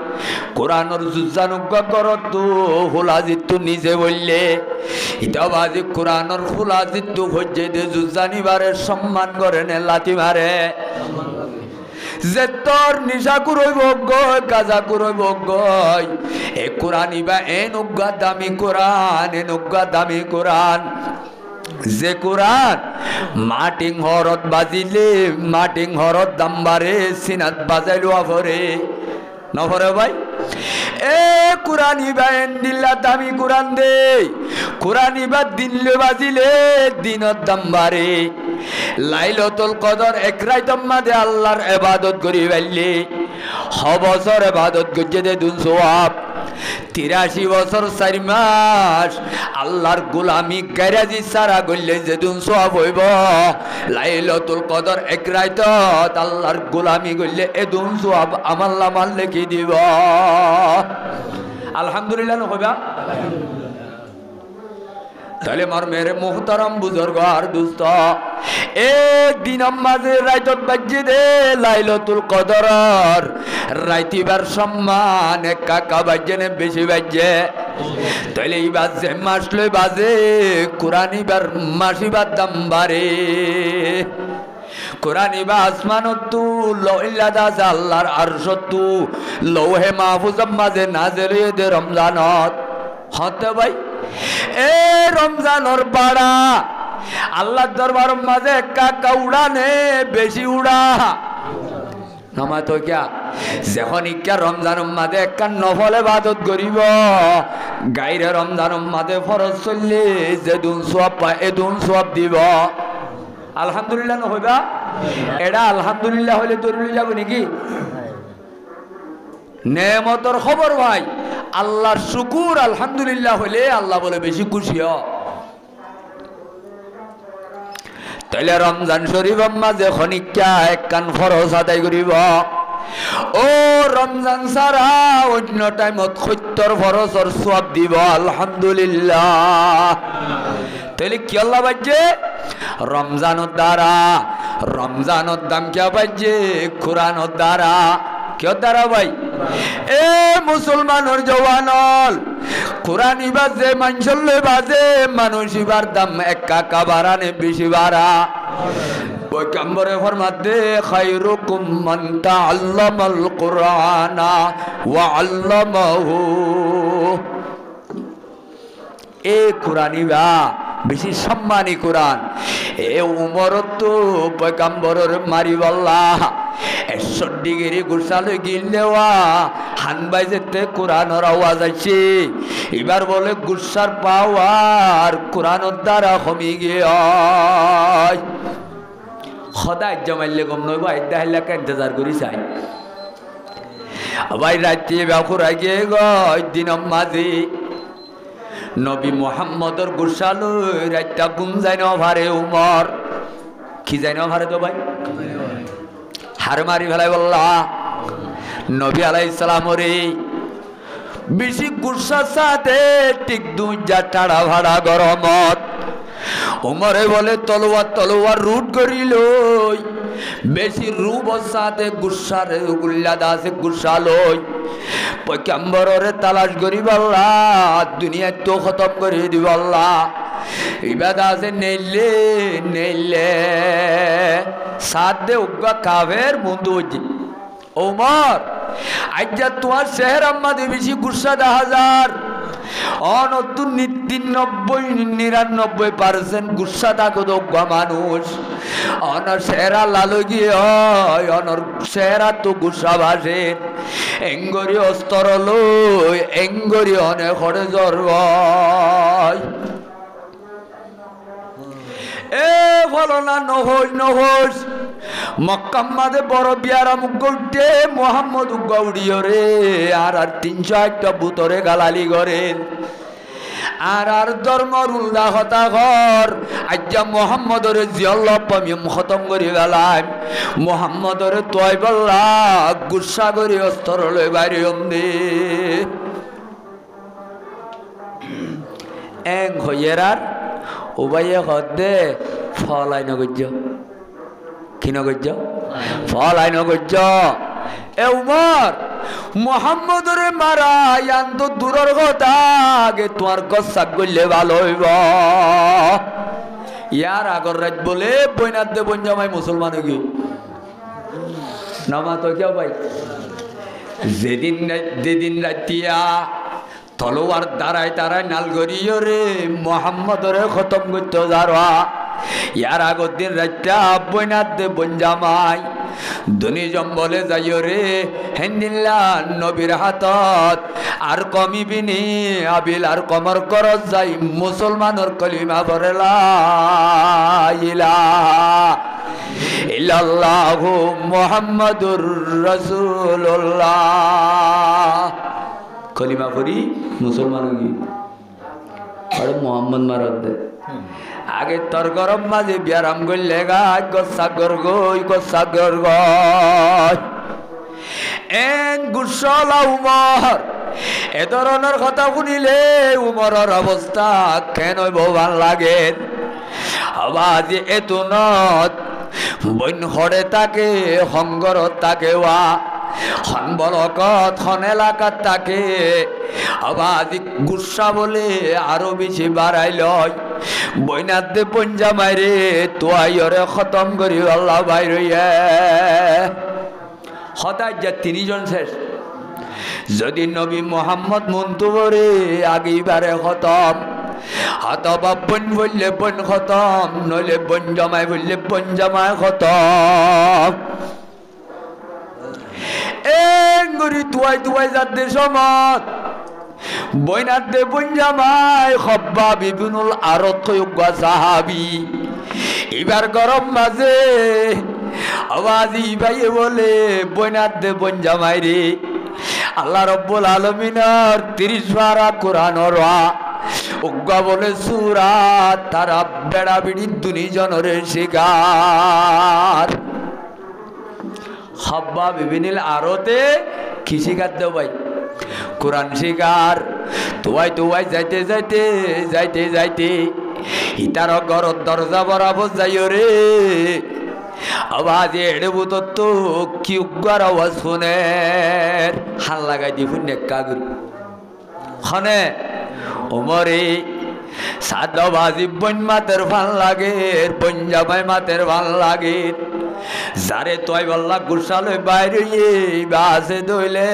কোরআনর জুজানুক করত হুলাজিত নিজে বললে এটা বাজি কোরআনর হুলাজিত হজ্জে দে জুজানিবারে সম্মান করে নে লাতি মারে যে তোর নিশা করইব গয় গাজা করইব গয় এ কোরআনিবা এনুগা দামি কোরআন এনুগা দামি কোরআন যে কোরআন মাটিং হরত বাজিলে মাটিং হরত দামবারে সিনাত বাজাইলো আফরে নফরে ভাই এ কোরআন ইবা এন্দিল্লা দামি কোরআন দে কোরআন ইবা দিনলে বাজিলে দিনত দামবারে লাইলাতুল কদর এক রাইতম মাদে আল্লাহর ইবাদত করি বাইলে হবছর ইবাদত গজে দে দুন সওয়াব 83 বছর 4 মাস আল্লাহর গোলামি গারাজি সারা গল্লে যেদিন সওয়াব হইব লাইলাতুল কদর এক রাইতত আল্লাহর গোলামি গল্লে এদিন সওয়াব আমার নামাল লিখি দিব আলহামদুলিল্লাহ হইবা তাহলে মার মেরে মুহতারাম বুজুর্গ আর দোস্ত এক দিন মাঝে রাইতত বাজে দে লাইলাতুল কদর রাইতিবার সম্মান কাকা বাজে নে বেশি বাজে তাহলে এই বাজে মাসলে বাজে কোরআনিবার মাসিবার দাম বাড়ে কোরআনিবা আসমানতু লইলাদাস আল্লাহর আরশতু লৌহে মাহফুজ মাঝে নাজিল হইতে রমজানত হতে ভাই এ রমজানর পাড়া আল্লাহর দরবার মাঝে কাকা উড়ানে বেশি উড়া নামা তো কিয়া যখন ইকা রমজান মাঝে একটা নফল ইবাদত করিব গাইরে রমজান মাঝে ফরজ চললে যেদুন সওয়াব পায় এদুন সওয়াব দিব আলহামদুলিল্লাহ নহইবা এটা আলহামদুলিল্লাহ হইলে দৌড়ে যাব নাকি নেমতর খবর ভাই আল্লাহর শুকুর আলহামদুলিল্লাহ হইলে আল্লাহ বলে বেশি খুশি হ তাইলে রমজান শরীফ মাঝে খনিকা এক কান ফরজ আদায় করিব ও রমজান সারা অন্য টাইমত 70 ফরজর সওয়াব দিব আলহামদুলিল্লাহ তাইলে কি আল্লাহ বাজে রমজানের দ্বারা রমজানের দাম কে বাজে কোরআনের দ্বারা কেউ দ্বারা ভাই এ মুসলমানের জওয়ানল কোরআনি বাজে মানসলে বাজে মানুষিবার দাম এক কাকা বাড়ানে বেশি বাড়া পয়গম্বরে ফরমাতে খায়রুকুম মান তাআল্লামাল কুরআনা ওয়া আল্লামাহু এ কোরআনিবা বেশি সম্মানী কোরআন এ উমর তো পয়গম্বরের মারিবাল্লা 100 ডিগ্রি গুছালে গিললেওয়া হানবাই যেতে কোরআনের আওয়াজ আছে এবার বলে গুসার পাওয়ার কোরআনের দ্বারা কমি গিয়ে সদায় জমাইলে গম নয় ভাই দেখাইলাকে ইন্তজার করি চাই ভাই রাত্রি ব্যাকুরা গিয়ে গয় দিন মাঝে নবী মুহাম্মদর গুসালো রাতটা ঘুম যায় না ভারে উমর কি যায় না ভারে তো ভাই হার মারি ফেলাই বললা নবী আলাইহিস সালাম রে বেশি গুসার সাথে ঠিক 2 টাড়া ভাড়া গরমত উমরে বলে তলোয়ার রুট করিল বেশি রূপ সাথে গুসার গুল্লা দাসে গুসালই পয়গম্বরের তালাশ করিব আল্লাহ দুনিয়া তো খতম করে দিব আল্লাহ ইবাদত আছে নেইলে সাথে উগা কাফের বন্ধু হইছে ওমর আজ্জা তোমার শহর আমাদের বেশি গুসা 10,000 অনতুন 99% গুসা থাকো দোগা মানুষ অনর সেরা লালো গিয়ে হয় অনর সেরা তো গুসা ভাসে এঙ্গরি অস্তর লই এঙ্গরি অনেক হরে জ্বর এ বলো না নহস মক্কাম্মাদে বড় বিয়ারা মুগৌটে মোহাম্মদ উগাউড়িও রে আর 301টা বুতরে গালালি করেন আর ধর্মর উল্লাহতা ঘর আজ্জা মোহাম্মদরে জিয়াল্লাহ পামিম খতম করি গেলাম মোহাম্মদরে তোয়াই বল্লা গুসা করি অস্তর লই বাইরে দে এং হইয়েরার উবাইয়ে হদে ফল আইন গজ্য কি নগজ্য ফল আইন গজ্য এ উমর মোহাম্মদরে মারা ইয়ান তো দূরের কথা আগে তোমার গসাক গলে ভালো হইব ইয়ার আগর রাত বলে বইনার দে বন জামাই মুসলমান কি নামা তো কেউ ভাই যেদিন রাতিয়া তলোয়ার দাঁড়ায় তারায় নালগরিও রে মোহাম্মদরে খতম করতে যারা ইয়ার আগর দিন রাতটা বইনার দে বন জামাই ধনী জম্বলে যাইও রে হেন্দিল্লা নবীর হাতত আর কমিবিনি আবিল আর কমর করত যাই মুসলমানের কলিমা পড়ে লা ইলাহা ইল্লাল্লাহু মুহাম্মাদুর রাসূলুল্লাহ কলিমা পড়ি মুসলমান কি আর মোহাম্মদ মারত দে আগে তোর গরম মাঝে বিয়ারাম করলে গাছ গোসাগর গই গোসাগর গই এন গুসলা উমর এ ধরনের কথা শুনিলে উমরের অবস্থা কেন ভাল লাগে আবাজ এত নত বইন হরে তাকে সংগর তাকে ওয়া খন বলকত খন এলাকাত তাকে আবাজ গুসা বলে আরো বেশি বাড়াই লয় বইনার দে পঞ্জামাই রে তোয়াইরে খতম করি আল্লাহ বাইরে হঠাৎ যা তিনজন শেষ যদি নবী মোহাম্মদ মন্তবরে আগেইবারে খতম অথবা বন বললে বন খতম নইলে বন জামাই বললে বন জামাই খতম এঙ্গুরি তুয়াই তুয়াই যাতে সমাজ বইনার দে বন জামাই খব্বা বিবিনুল আরত কয়ুগা সাহাবি এবার গরম মাঝে আওয়াজি ভাইয়ে বলে বইনার দে বন জামাই রে আল্লাহ রব্বুল আলামিনের 30 পারা কোরআনের উগ্গা বলে সূরা তারা বেড়া বিড়ি দুনিজনরে শিকার খব্বা বিবিনুল আরতে কি শিকার দেও ভাই কোরআন শিকার তুয়াই তুয়াই যাইতে যাইতে যাইতে যাইতে ইতার ঘরত দরজা বরাবর যাইও রে আওয়াজ এড়ে বুতো তো কি উগ্গার আওয়াজ শুনে হাল লাগাই দি শুনে কাগুর খনে ওমরে সাদা বাজি বন মাতের ভাল লাগে বন জামাই মাতের ভাল লাগে যারে তোই বল্লা গুসালে বাইরে বাসে দইলে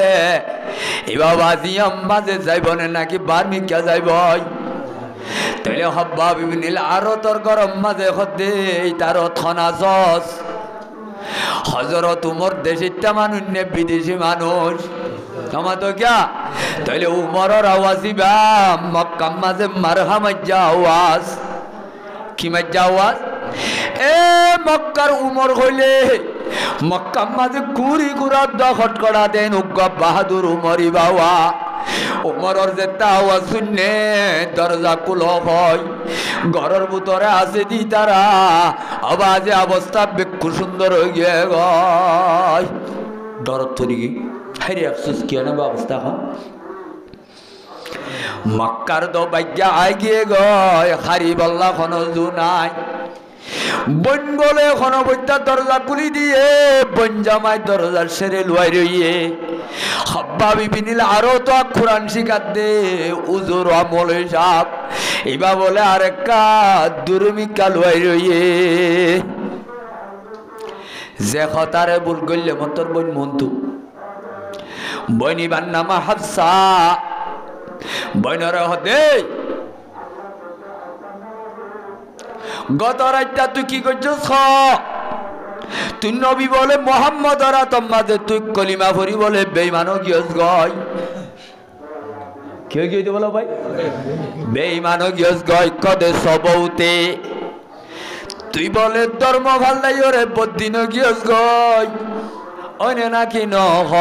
এবা বাজি আম্মাজে যাইবনে নাকি বার্মিকা যাইব তাইলে হব্বা বিবিনিল আরো তোর গরম মাঝে হতে তার থনা জস হজরত উমর দেশিটা মানুষ নে বিদেশি মানুষ তোমার তো ক্যা তাইলে উমরের আওয়াজ বা মক্কা মাঝে মারহামাজ্জা আওয়াজ কি মাজ্জা আওয়াজ এ মক্কার উমর হইলে মক্কা মাঝে কুড়ি কুড়া দখট করা দেন উগ্গা বাহাদুর উমরি বাবা উমরের যেটা আওয়াজ শুনে দরজা খুলো হয় ঘরের ভিতরে আছে দি তারা আওয়াজে অবস্থা বেক্ষু সুন্দর হয়ে গিয়ে গয় ডরত তৈরি হাইরে আফসোস কি না অবস্থা হয় মক্কার দো বাইজ্ঞা আই গিয়ে গয় হারি বল্লা খন নাই বন বলে খন বৈদ্যা দরজা খুলি দিয়ে বন জামাই দরজার সেরে লুয়াই রইয়ে হব্বা বিবিনিল আরো তো কোরআন শিখাত দে উজুর আমলে সাপ এবা বলে আরেকা দুর্মিকা লুয়াই রইয়ে যে খতারে ভুল করলে মতর বন মন্তু বইনিবার নামা হাফসা বইনরে হদে গত রাতটা তুই কি করছিস তুই নবী বলে মোহাম্মদ ওরা তোমাদের তুই কলিমা ভরি বলে বেঈমানও গিয়স গয় কে গিয়ে বলো ভাই বেঈমানও গিয়স গয় কদে সবউতে তুই বলে ধর্ম ভাল নাই ওরে বদিনও গিয়স গয় অনে নাকি নহ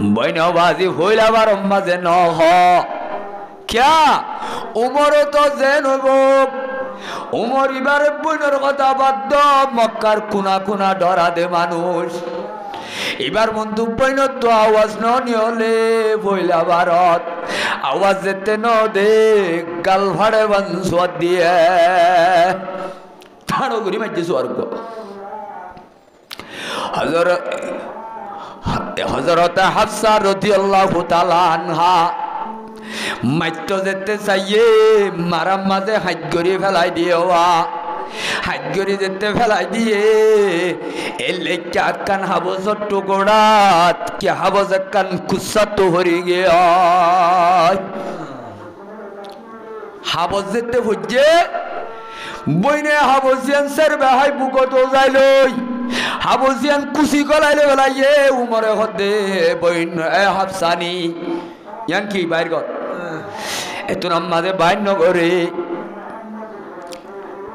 বইনবাজি হইলাবার মাঝে নহ ক্যা উমর তো যেন উমর এবারে বোনের কথা বাধ্য মক্কার কোনা কোনা ডরা দে মানুষ এবার বন্ধু বইনত তো আওয়াজ নিলে বইলা ভারত আওয়াজ যেতে ন দে গাল ভাড়ে বানসুয়ার দিয়ে তারও করি মাইছে স্বর্গ হযরত হাফসা রাদিয়াল্লাহু তাআলা আনহা মাইত্য যেতে চাইয়ে মারাম মাঝে হাত গড়ি ফেলাই দিয়েওয়া হাত গড়ি যেতে ফেলাই দিয়ে এলে কান হাবজর টুকরাত কি হাবজ কান কুসা তো হরি গিয়া হাবজ যেতে বুঝে বইনে হাবজিয়ান স্যার বাহাই বুকত যাইলই হাবজিয়ান কুচি গলাইলে গলাইয়ে উমরে হদে বইন এ হাফসানি ইয়ান কি বাইর গত এত নাম মাঝে বাইর নগরে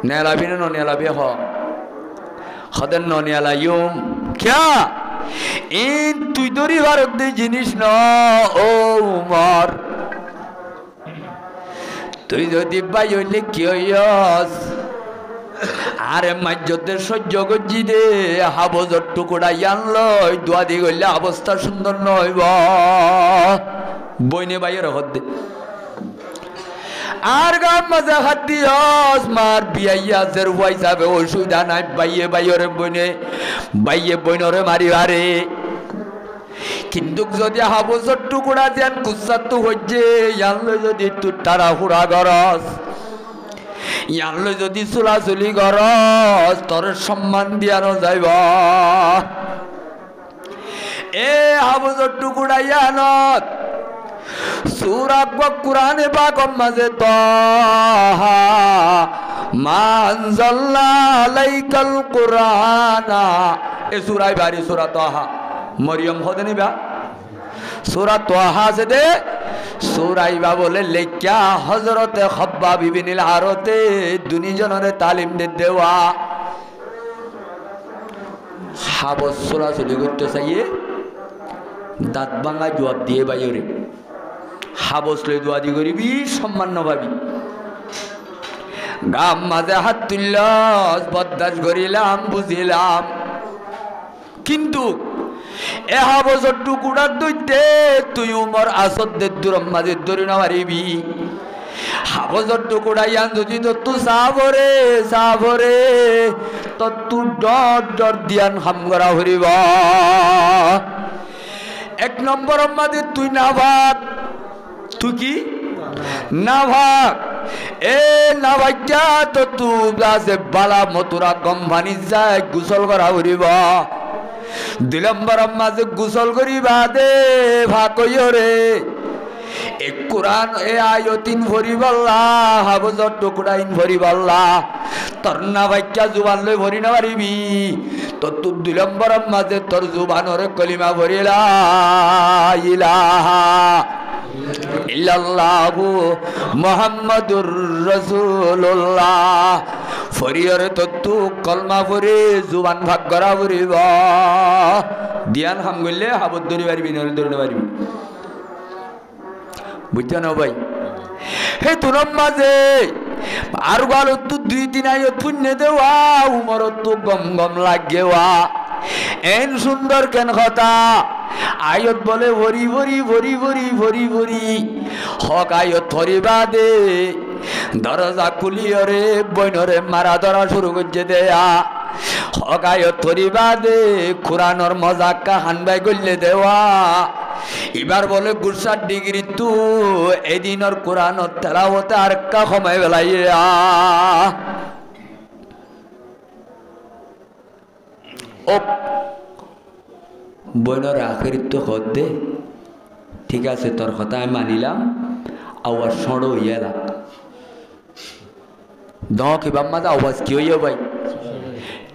নেলাবি না নেলাবি হদেন ন নেলাইম ক্যা ইন তুই দরি ভারত দি জিনিস ন ও উমর তুই যদি বাই হইলে কি হইস আরে মাজ্যদের সহ্য করছি দে হাবজর টুকুরা আনলই দোয়া দি গইলে অবস্থা সুন্দর নইব বইনে বাইয়ের হদ্দে আর গাম মাঝে হাত দিয়স মার বিয়াইয়া জের হওয়াই যাবে অসুবিধা নাই বাইয়ে বাইরে বইনে বাইয়ে বইনরে মারিবারে কিন্তু যদি হাবজর টুকুরা দেন কুসাত তো হচ্ছে ইয়ানলে যদি তুই তারা হুড়া গরস ইয়ানলে যদি চুলাচুলি গরস তোর সম্মান দিয়ানো যাইব এ হাবজর টুকুরা ইয়ানত সূরা কুরআনে পাকের মাঝে তাহা মা আনজালনা আলাইকাল কুরআনা এ সূরা বারি সূরা তাহা মরিয়ম হদে নিবা সূরা তাহা আছে দে সূরা ইবা বলে লেখা হযরতে খাব্বাব ইবনুল আরতে দুনিজনরে তালিম দে দেওয়া হাবস সূরা চলি করতে চাইয়ে দাঁত ভাঙা জবাব দিয়ে বাইরে হাবসলে দোয়া দি করিবি সম্মান নভাবি গাম মাঝে হাত তুললাস বদাস করিলাম বুঝিলাম কিন্তু এ হাবসর টুকুরার দইতে তুই উমর আসদের দূরম মাঝে ধরে না পারিবি হাবসর টুকুরাইয়ান যদি তো তু সাবরে তো তু ডর দিয়ান হাম করা হরিব এক নম্বর মাঝে তুই না ভাগ তুই কি না ভাগ এ না ভাগ্যা তো তুই গাছে বালা মতুরা গম ভানি যায় গোসল করা হরিব দুই নম্বর মাঝে গোসল করিবা দে ভাকরে এ কোরআন এ আয়াতিন ভরিবাল্লা হাবজর টুকরাইন ভরিবাল্লা তোর না ভাগ্যা জুবান লই ভরি না পারিবি তো তুই দুই নম্বর মাঝে তোর জুবানরে কলিমা ভরিলা ইলাহা ইল্লাল্লাহু মুহাম্মাদুর রাসূলুল্লাহ ফরিয়রে তো তুই কলমা ভরে জুবান ভাগ করা ভরিব দিয়ান হাম গইলে হাবত ধরি পারিবি নলে ধরে পারিবি বুঝছো না ভাই হে তোর মাঝে আর গাল তো দুই দিন আয় পুণ্য দেওয়া উমর তো গম গম লাগেওয়া এন সুন্দর কেন কথা আয়ত বলে ভরি ভরি ভরি ভরি ভরি ভরি হক আয়ত ধরিবা দে দরজা খুলিয়রে বইনরে মারা ধরা শুরু করছে দেয়া হক আয়ত ধরিবা দে কোরআনর মজাক্কা হানবাই গল্লে দেওয়া এবার বলে ৬০ ডিগ্রি তু এদিনের কোরআনত তেলাওয়াতে আর কা সময় বেলাইয়া ও বইনের আখেরি তো হদে ঠিক আছে তোর কথা আমি মানিলাম আওয়াজ সড়ো হইয়া দ কিবা মাঝে আওয়াজ কি হইয়া ভাই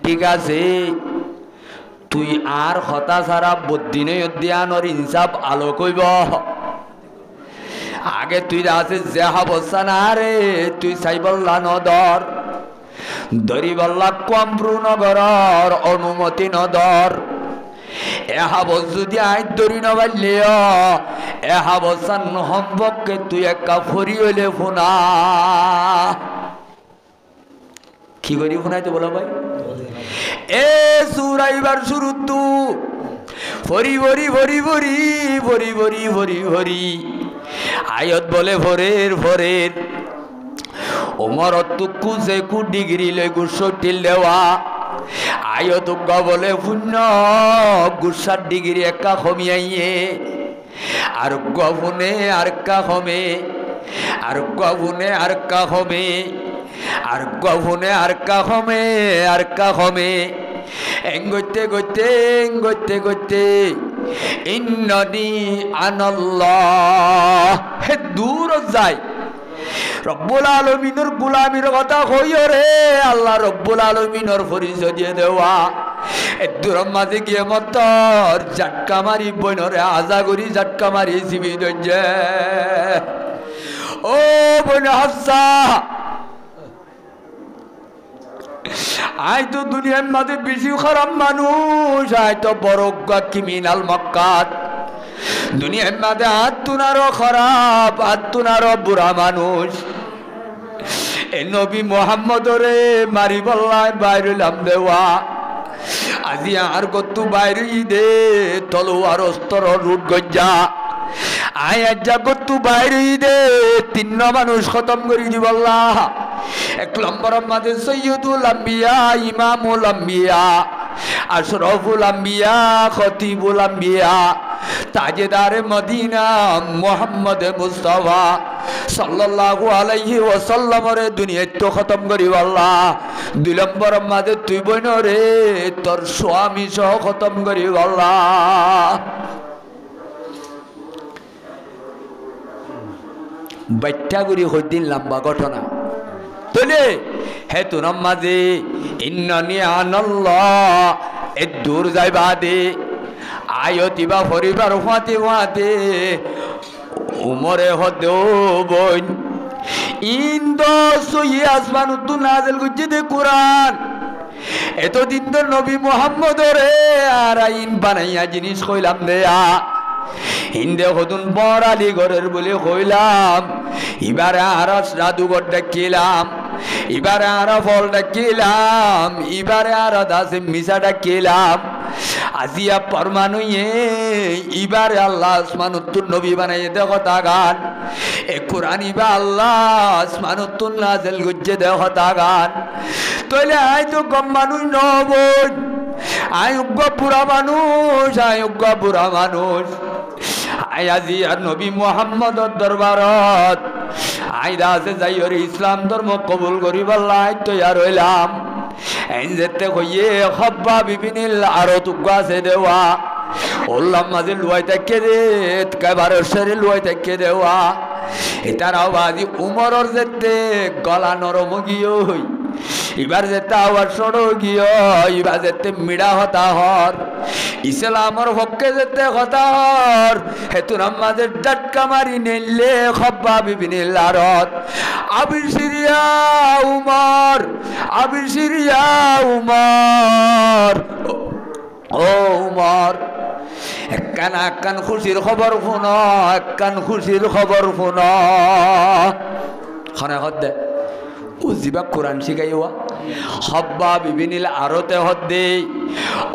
ঠিক আছে তুই আর হতা সারা বদিনে উদ্যানর ইনসাফ আলো কইব আগে তুই আছে যে হাবসা না রে তুই চাইবল্লা নদর দরিবল্লা কম্প্রু নগরর অনুমতি নদর এ হাবস যদি আই দরি নবাইলে এহা বসান সম্পর্কে তুই একা ফরি হইলে ফোনা কি করি ফোনাইতে বলো ভাই এ সুরাইবার শুরু তু ভরি ভরি ভরি ভরি ভরি ভরি ভরি ভরি আয়ত বলে ভরের ভরের ওমর তুকু যে কু ডিগ্রি লই গুসটিল দেওয়া আয়ত বলে শূন্য গুসার ডিগ্রি একা কমিয়াইয়ে আর গভনে আর কা কমে আর গভনে আর কা কমে আর গভনে আর কা কমে আর কা কমে এঙ্গতে গতে এঙ্গতে গতে ইন্নানি আনাল্লাহ হে দূর যায় রব্বুল আলামিনের গোলামির কথা কইও রে আল্লাহ রব্বুল আলামিনের পরিচয় দিয়ে দেওয়া এদুর মাঝে গিয়ে মতর ঝটকা মারি বইনরে আজা করি ঝটকা মারি জিবি দঞ্জে ও বইন হাফসা আই তো দুনিয়ার মাঝে বেশি খারাপ মানুষ আই তো বড় ক্রিমিনাল মক্কাত দুনিয়ার মাঝে আত্মনারও খারাপ আত্মনারও বুড়া মানুষ এ নবী মোহাম্মদরে মারি বল্লায় বাইরলাম দেওয়া আজি আর গতু বাইরে দে তলোয়ার অস্ত্র রুট গজ্জা আয় আজ্জা গতু বাইরে দে তিন মানুষ খতম করি দি বল্লা এক নম্বর মাঝে সৈয়দুল আম্বিয়া ইমামুল আম্বিয়া আশরাফুল আম্বিয়া খতিবুল আম্বিয়া তাজেদার মদিনা মুহাম্মদ মুস্তাফা সাল্লাল্লাহু আলাইহি ওয়াসাল্লামের দুনিয়া তো খতম করি আল্লাহ দুই নম্বর মাঝে তুই বইন রে তোর স্বামী সহ খতম করি আল্লাহ বাচ্চা গুড়ি হইদিন লম্বা ঘটনা তোলে হে তোর মাঝে ইন্নানি আনাল্লাহ এ দূর যাইবা দে আয়তিবা পরিবার ফাতে ফাতে উমরে হদেও বইন ইন্দ সই আসমান উত্তু নাজেল গুজ্জে দে কোরআন এতদিন তো নবী মোহাম্মদ রে আর আইন বানাইয়া জিনিস কইলাম দেয়া হিন্দে হতুন বড়ালি ঘরের বলে কইলাম এবারে আর রাদুঘর ডাকিলাম এবারে আর ফল ডাকিলাম এবারে আর দাসে মিশা ডাকিলাম আজিয়া পরমানুয়ে এবারে আল্লাহ আসমান উত্তর নবী বানাই দেখো তাগান এ কোরআন ইবা আল্লাহ আসমান উত্তর নাজেল গুজ্জে দেখো তাগান তইলে আই তো কম মানুষ নবন আয়োগ্য বুড়া মানুষ আয়োগ্য বুড়া মানুষ আই আজি আর নবী মুহাম্মদর দরবারত আই দাসে যাইর ইসলাম ধর্ম কবুল করি বল্লাই তৈয়ার হইলাম এই যেতে কইয়ে হব্বা বিবিনিল আরো তুগা সে দেওয়া ওল্লাম মাঝে লুয়াই থাকে রে কেবার শরীর লুয়াই থাকে দেওয়া এটার আওয়াজি উমরর যেতে গলা নরম গিয়ে হই এবার যেতে আওয়াজ সড়ো গিয়ে এবার যেতে মিড়া হতা হর ইসলামর পক্ষে যেতে হতা হর হেতুর মাঝে ডাটকা মারি নিলে খব্বা বিবিনিল আরত আবির সিরিয়া উমর আবির সিরিয়া উমর ও উমর একখান খুশির খবর শুন একখান খুশির খবর শুন খনে হদ্দে ও জিবা কোরআন শিখাইওয়া হব্বা বিবিনিল আরতে হদ্দে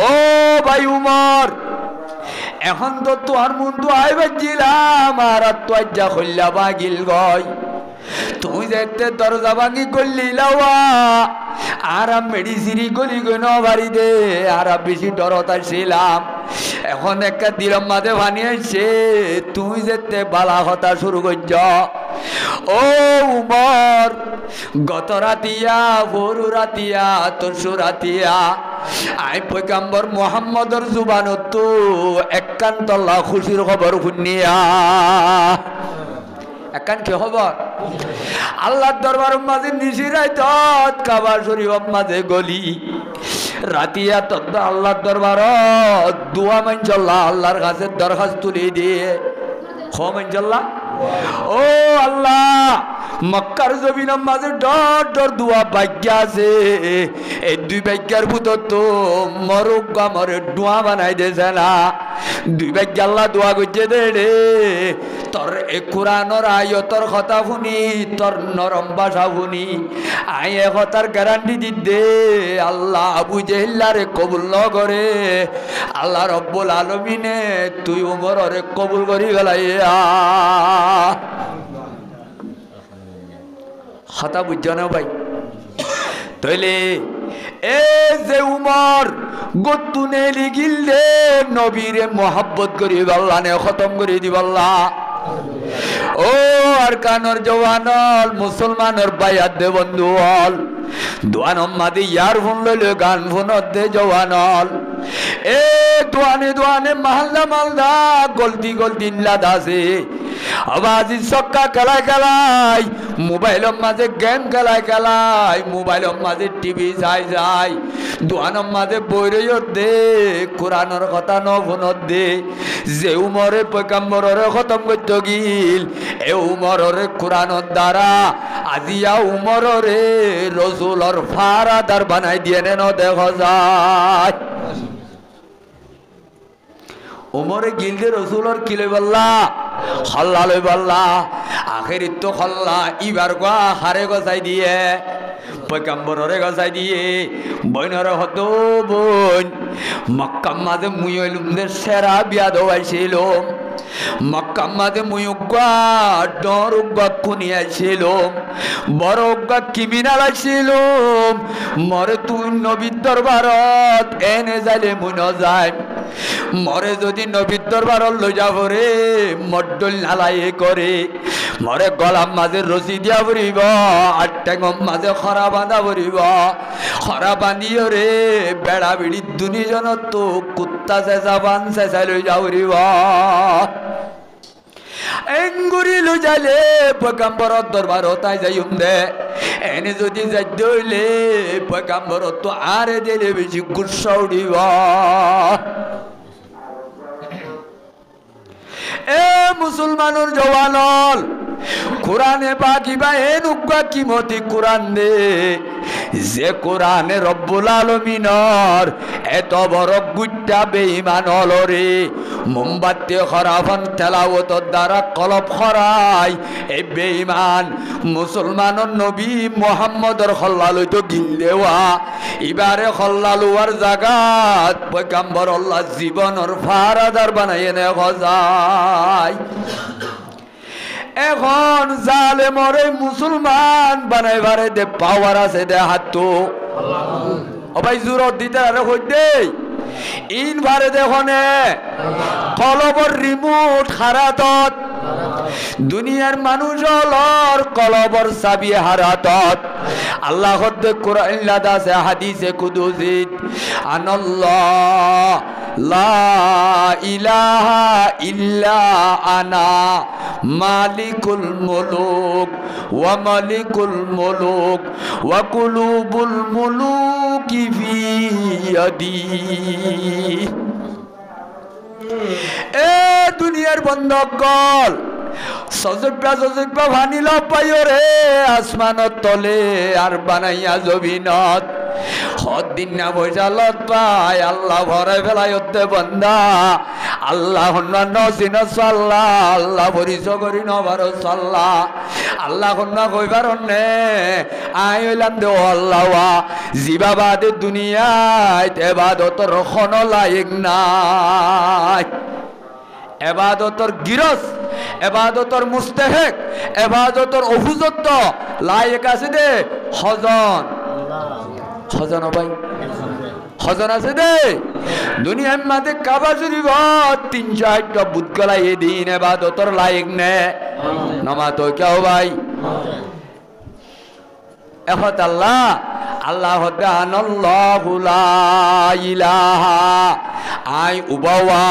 ও ভাই উমর এখন তো তোর মন্টু আইবাজিলাম আর তো আজ্জা খল্লা বাগিল গয় তুই যেতে দরজা ভাঙি করলি লাওয়া আর মেডিসিনি গলি গই নবারি দে আর বেশি ডরত আসছিলাম এখন একটা দিলম মাঝে ভানিয়েছে তুই যেতে বালা হতা শুরু করছ ও উমর গত রাতিয়া ভোরু রাতিয়া তরসু রাতিয়া আই পয়গাম্বর মুহাম্মদর জুবানত তো একান্তল্লা খুশির খবর শুনিয়া একান কি খবর আল্লাহর দরবার মাঝে নিশিরাইত কাবা শরীফ মাঝে গলি রাতিয়া তদ্দ আল্লাহর দরবার দোয়া মানজল্লাহ আল্লাহর কাছে দরখাস্ত তুলে দিয়ে খ মানজল্লাহ ও আল্লাহ মক্কার জমিনের মাঝে ডর ডর দুয়া ভাগ্য আছে এই দুই ভাগ্যের ভিতর তো মরুক মরে ডুয়া বানাই দিয়েছে না দুই ভাগ্য আল্লাহ দোয়া করছে দে রে তোর এ কোরআনের আয়তর কথা শুনি তোর নরম ভাষা শুনি আই এ কথার গ্যারান্টি দিতে আল্লাহ আবু জেহেলারে কবুল ন করে আল্লাহ রব্বুল আলমিনে তুই উমরে কবুল করি গেলাইয়া কথা বুঝছ না ভাই তাইলে এ যে উমর গতুনে লিগিল রে নবীরে মোহাব্বত করি আল্লাহ নে খতম করে দিবাল্লা ও আর কানর জওয়ানল মুসলমানের বায়াত দে বন্ধু হল দোয়ান মাদি ইয়ার ফোন লইলে গান ফোন দে জওয়ানল এ দোয়ানে দোয়ানে মালদা মালদা গলতি গলতি লাদাছে আবাজি সক্কা খেলায় খেলায় মোবাইলের মাঝে গেম খেলায় খেলায় মোবাইলের মাঝে টিভি চাই যায় দোয়ানের মাঝে বইরে দে কোরআনের কথা ন ফোনত দে যে উমরে পয়গাম্বরের খতম করতে গিল এ উমরের কোরআনের দ্বারা আজিয়া উমরের রসুলর ফারাদার বানাই দিয়ে ন দেখা যায় উমরে গিলদে রসুলর কিলে বললা খল্লা লই বললা আখেরি তো খল্লা ইবার গা হারে গজাই দিয়ে পয়গাম্বরে গজাই দিয়ে বইনরে হতো বোন মক্কার মাঝে মুইলুমদের সেরা বিয়া দোয়াইছিল মক্কার মাঝে মুইগা ডর উগা কুনিয়াইছিল বড় উগা কিমিনাল আইছিল মরে তুই নবীর দরবারত এনে যাইলে মুই ন যায় মরে যদি নবীর দরবারত লই যাব রে মড্ডল নালাই করে মরে গলার মাঝে রশি দিয়া পড়িব আর টেঙর মাঝে খরা বাঁধা পড়িব খরা বাঁধিও রে বেড়া বেড়ি দুনিজন তো কুত্তা চেঁচা বান চেঁচাই লই যা পড়িব এঙ্গুরি লই যাইলে পয়গাম্বরর দরবারত আই যাইম দে এনে যদি যাইতে হইলে পয়গাম্বরত তো আরে দিলে বেশি গুচ্ছা উঠিব এ মুসলমানের জওয়ানল কোরআনে বাকিবা এনুকা কিমতি কোরআন দে যে কোরআনে রব্বুল আলামিনর এত বড় গুট্টা বেঈমান হলরে মোমবাতি খরাফন তেলাওয়াতর দ্বারা কলব খরাই এই বেঈমান মুসলমানের নবী মুহাম্মদর খল্লা লইতো গিল দেওয়া এবারে খল্লা লওয়ার জাগাত পয়গাম্বর আল্লাহ জীবনের ফারাদার বানাইয়ে নে খজাই এখন জালেমরে মুসলমান বানাইবারে দে পাওয়ার আছে দে হাতটো ও ভাই জোরত দিতে আরে কই দে ইন বারে দেখনে কলবর রিমোট হারাতত দুনিয়ার মানুষ হলর কলবর চাবি হারাতত আল্লাহ দে কোরআন লাদাছে হাদিসে কুদুসিত আনাল্লাহ লা ইলাহা ইল্লা আনা মালিকুল মুলুক ওয়া মালিকুল মুলুক ওয়া কুলুবুল মুলুকি ফি ইয়াদি এ দুনিয়ার বন্ধকল সজব্বা ভানিল পাইও রে আসমানত তলে আর বানাইয়া জমিনত হদিন না বৈশালত পাই আল্লাহ ভরে ফেলাই হতে বন্ধা আল্লাহ নসিন সাল্লাহ আল্লাহ পরিচ করি নবার সাল্লাহ আল্লাহ কন্যা কইবার নে আই হইলাম দে আল্লাহ জিবাবাদে দুনিয়ায় এবাদতর খন লাইক নাই এবাদতর গিরস এবাদতর মুস্তাহিক এবাদতর অভিযুক্ত লাইক আছে দে হজন হজন ভাই হজন আছে দে দুনিয়ার মাঝে কাবা শরীফ 3-4টা বুত গলাই এদিন এবাদতর লাইক নে নমা তো কেউ ভাই এখত আল্লাহ আল্লাহ দানাল্লাহু লা ইলাহা আই উবাওয়া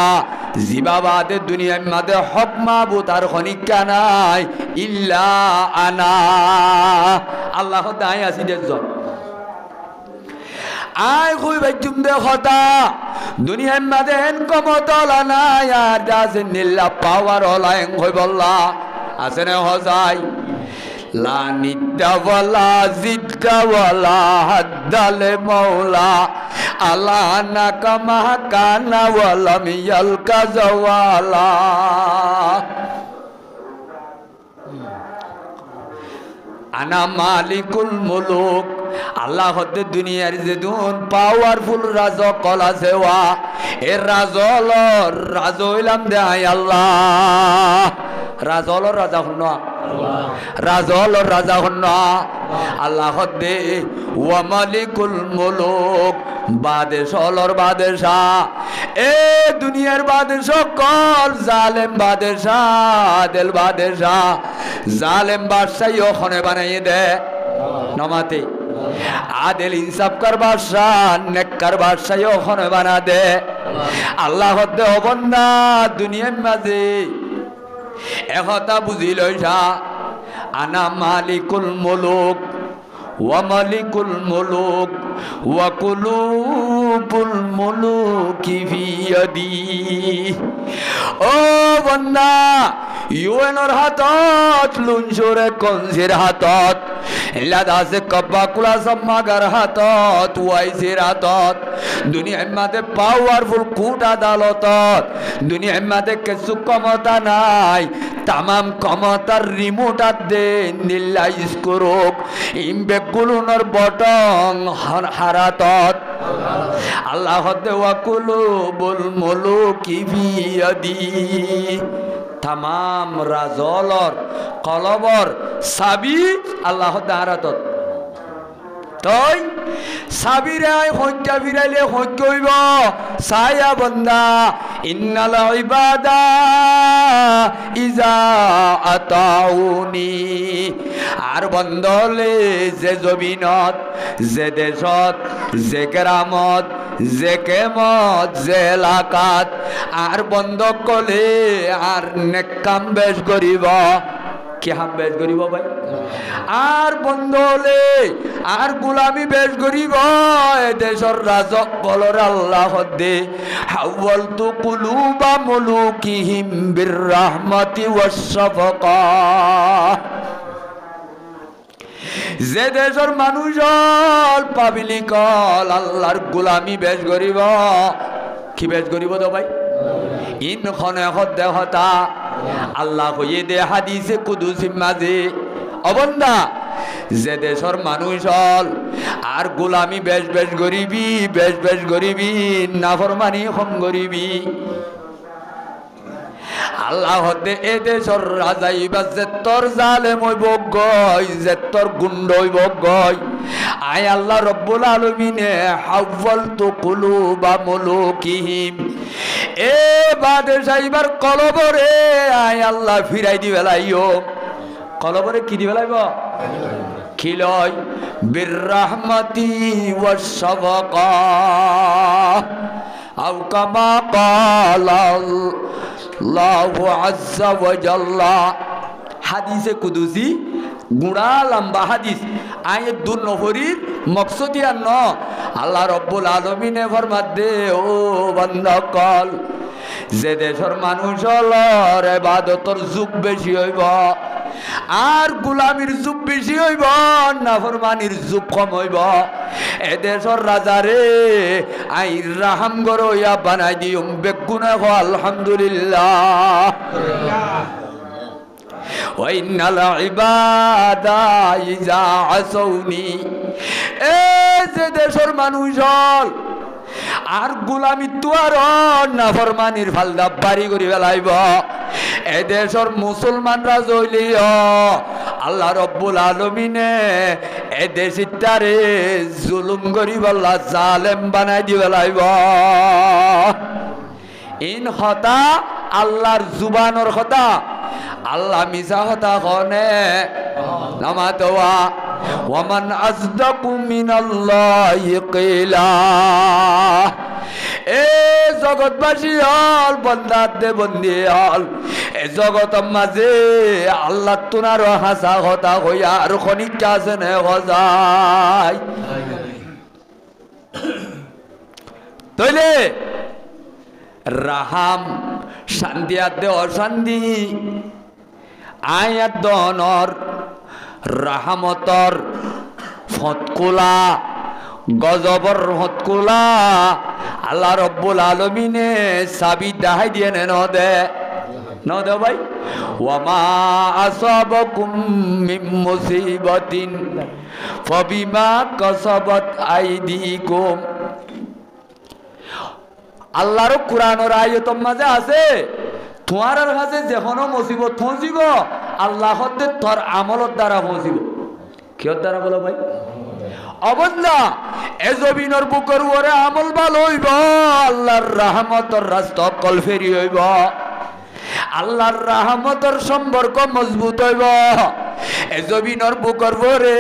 জিবাবাদে দুনিয়ার মাঝে হক মাবুদ আর খনিকা নাই ইল্লা আনা আল্লাহ দাই আসি দেখজন আই কই বাইতুম দে খতা দুনিয়ার মাঝে এন কমতলা নাই আর যাছে নিল্লা পাওয়ার হলা এং কই বললা আছে না হজাই লা নিদ্দা ওয়ালা জিদ্দা ওয়ালা হাদ্দালে মাওলা আলা নাকা মাহকানা ওয়ালা মিয়ালকা জাওয়ালা। আনা মালিকুল মুলুক, আল্লাহ হতে দুনিয়ার যে দুন পাওয়ারফুল রাজ কলা সেওয়া এর রাজ হইলাম দেয় আল্লাহ। রাজলর রাজা হন, রাজলর রাজা হন আল্লাহ হতে ওয়া মালিকুল মুলুক, বাদেশলর বাদেশাহ এ দুনিয়ার বাদেশাহ কল জালেম বাদেশাহ দেল বাদেশাহ। জালেম বাদশাহী ওখানে বানাইয়ে দে নমাতে, আদেল ইনসাফ কার বাদশাহ নেককার বাদশাহী ওখানে বানা দে আল্লাহ হতে অবন্না দুনিয়ার মাঝে একথা বুঝি লইসা আনা মালিকুল মুলুক ওয়া মালিকুল মুলুক ওয়া কুলুবুল মুলুকি ফি ইয়াদি। ও বান্দা ইউএনর হাতত লুনসুরে কনসির হাতত লাদাসে কব্বা কুলা সম্মাগার হাতত ওয়াইসির হাতত দুনিয়ার মাঝে পাওয়ারফুল কোর্ট আদালতত দুনিয়ার মাঝে কিছু ক্ষমতা নাই তামাম ক্ষমতার রিমোট দে নিল্লাইজ করুক ইমবেগুলোর বটং হারাতত আল্লাহ দেওয়া কুলুবুল মুলুকি ফি ইয়াদি। তামাম রাজলর কলবর সাবি আল্লাহ হারাতত। তই সাবিরে হত্যা ফিরাইলে হত্য হইব সায়া বন্দা ইন্নাল ইবাদা ইজা আতাউনি। আর বন্দলে যে জমিনত যে দেশত যে কেরামত যে কেমত যে এলাকাত আর বন্ধ কলে আর নেকাম বেশ করিব কি হাম বেশ করিব ভাই আর বন্ধ হলে আর গুলামি বেশ করিব দেশর রাজক বলর আল্লাহ দে হাওয়ালতু কুলুবা মুলুকিহিম বিররহমাতি ওয়াস শাফাকা। যে দেশের মানুষ পাবলিক আল্লাহর গুলামি বেশ করিব কি বেশ করিব তো ভাই ইন খনে দেহতা আল্লাহ হইয়ে দে হাদিসে কুদুসি মাঝে অবন্দা যে দেশের মানুষ আর গোলামি বেশ বেশ গরিবি বেশ বেশ গরিবি নাফরমানি কম গরিবি আল্লাহ হতে এ দেশের রাজা ইবা যেতর জালেম হইব গয় যেতর গুন্ড হইব গয় আয় আল্লাহ রব্বুল আলামিনে হাওয়ালতু কুলুবা মুলুকিহিম এ বাদশাহ ইবার কলবরে আয় আল্লাহ ফিরাই দি বেলাইও কলবরে কি দি বেলাইব খিলয় বিররহমাতি ওয়াস শাফাকা আও কামা ক্বালা আল্লাহু আযজা ওয়া জাল্লা। হাদিসে কুদুসি গুড়া লম্বা হাদিস আয়ে দূর নহরির মকসদিয়া ন আল্লাহ রব্বুল আলামিনে ফরমাত দে ও বান্দা কল যে দেশের মানুষ হলর ইবাদতর যুগ বেশি হইব আর গুলামির যুগ বেশি হইব নাফরমানির যুগ কম হইব এ দেশের রাজারে আই রাহাম গরইয়া বানাই দিউম বেগুনা হ আলহামদুলিল্লাহ। ওয়াইনাল ইবাদা ইজা আসৌনি এ যে দেশের মানুষ হল আর গুলামি তো আর নাফরমানির ফালদা বাড়ি করি বেলাইব এ দেশের মুসলমানরা জইলি আল্লাহ রব্বুল আলামিনে এ দেশিটারে জুলুম করি বল্লা জালেম বানাই দি বেলাইব। ইন হতা আল্লাহর জুবানর কথা আল্লাহ মিছা হতা কনে নামাতোয়া ওয়ামান আসদাকু মিনাল্লাহি কিলা। এ জগৎবাসী হল বন্দাতে বন্দী হল এ জগতের মাঝে আল্লাহ তোনার হাসা কথা হইয়া আর খনিকটা আছে নে হজাই তইলে রাহাম শান্তি আদে অশান্তি আয়াত দনর রাহমতর ফতকুলা গজবর ফতকুলা আল্লাহ রব্বুল আলামিনে চাবি দেখাই দিয়ে ন দে ভাই ওয়ামা আসাবাকুম মিন মুসিবাতিন ফাবিমা কাসাবাত আইদিকুম আল্লাহর কোরআনের আয়াতের মাঝে আছে তোমার কাছে যেকোনো মুসিবত পৌঁছিব আল্লাহ তোর আমলের দ্বারা পৌঁছিব কিয়র দ্বারা বলো ভাই অবদলা এ জমিনের বুকের ওরে আমল ভালো হইব আল্লাহর রহমতের রাস্তা কল ফেরি হইব আল্লাহর রহমতের সম্পর্ক মজবুত হইব এ জমিনের বুকের ওরে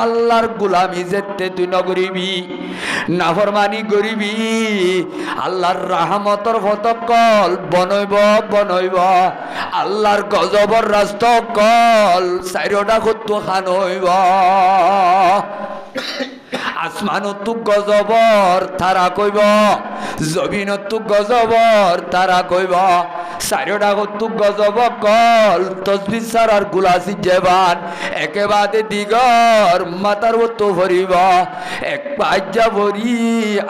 আল্লাহর গোলামি যেতে তুই নগরিবি নাফরমানি করিবি আল্লাহর রহমতের ফতকল বনইব আল্লাহর গজবর রাস্তা কল চাইরটা খুদ্দু খান হইব আসমানতো গজবর তারা কইব জমিনতো গজবর তারা কইব চারিটা কত গজব কল তসবিহ সারার গুলাসি জেবান একেবারে দিগর মাতার মতো ভরিব এক পাজ্জা ভরি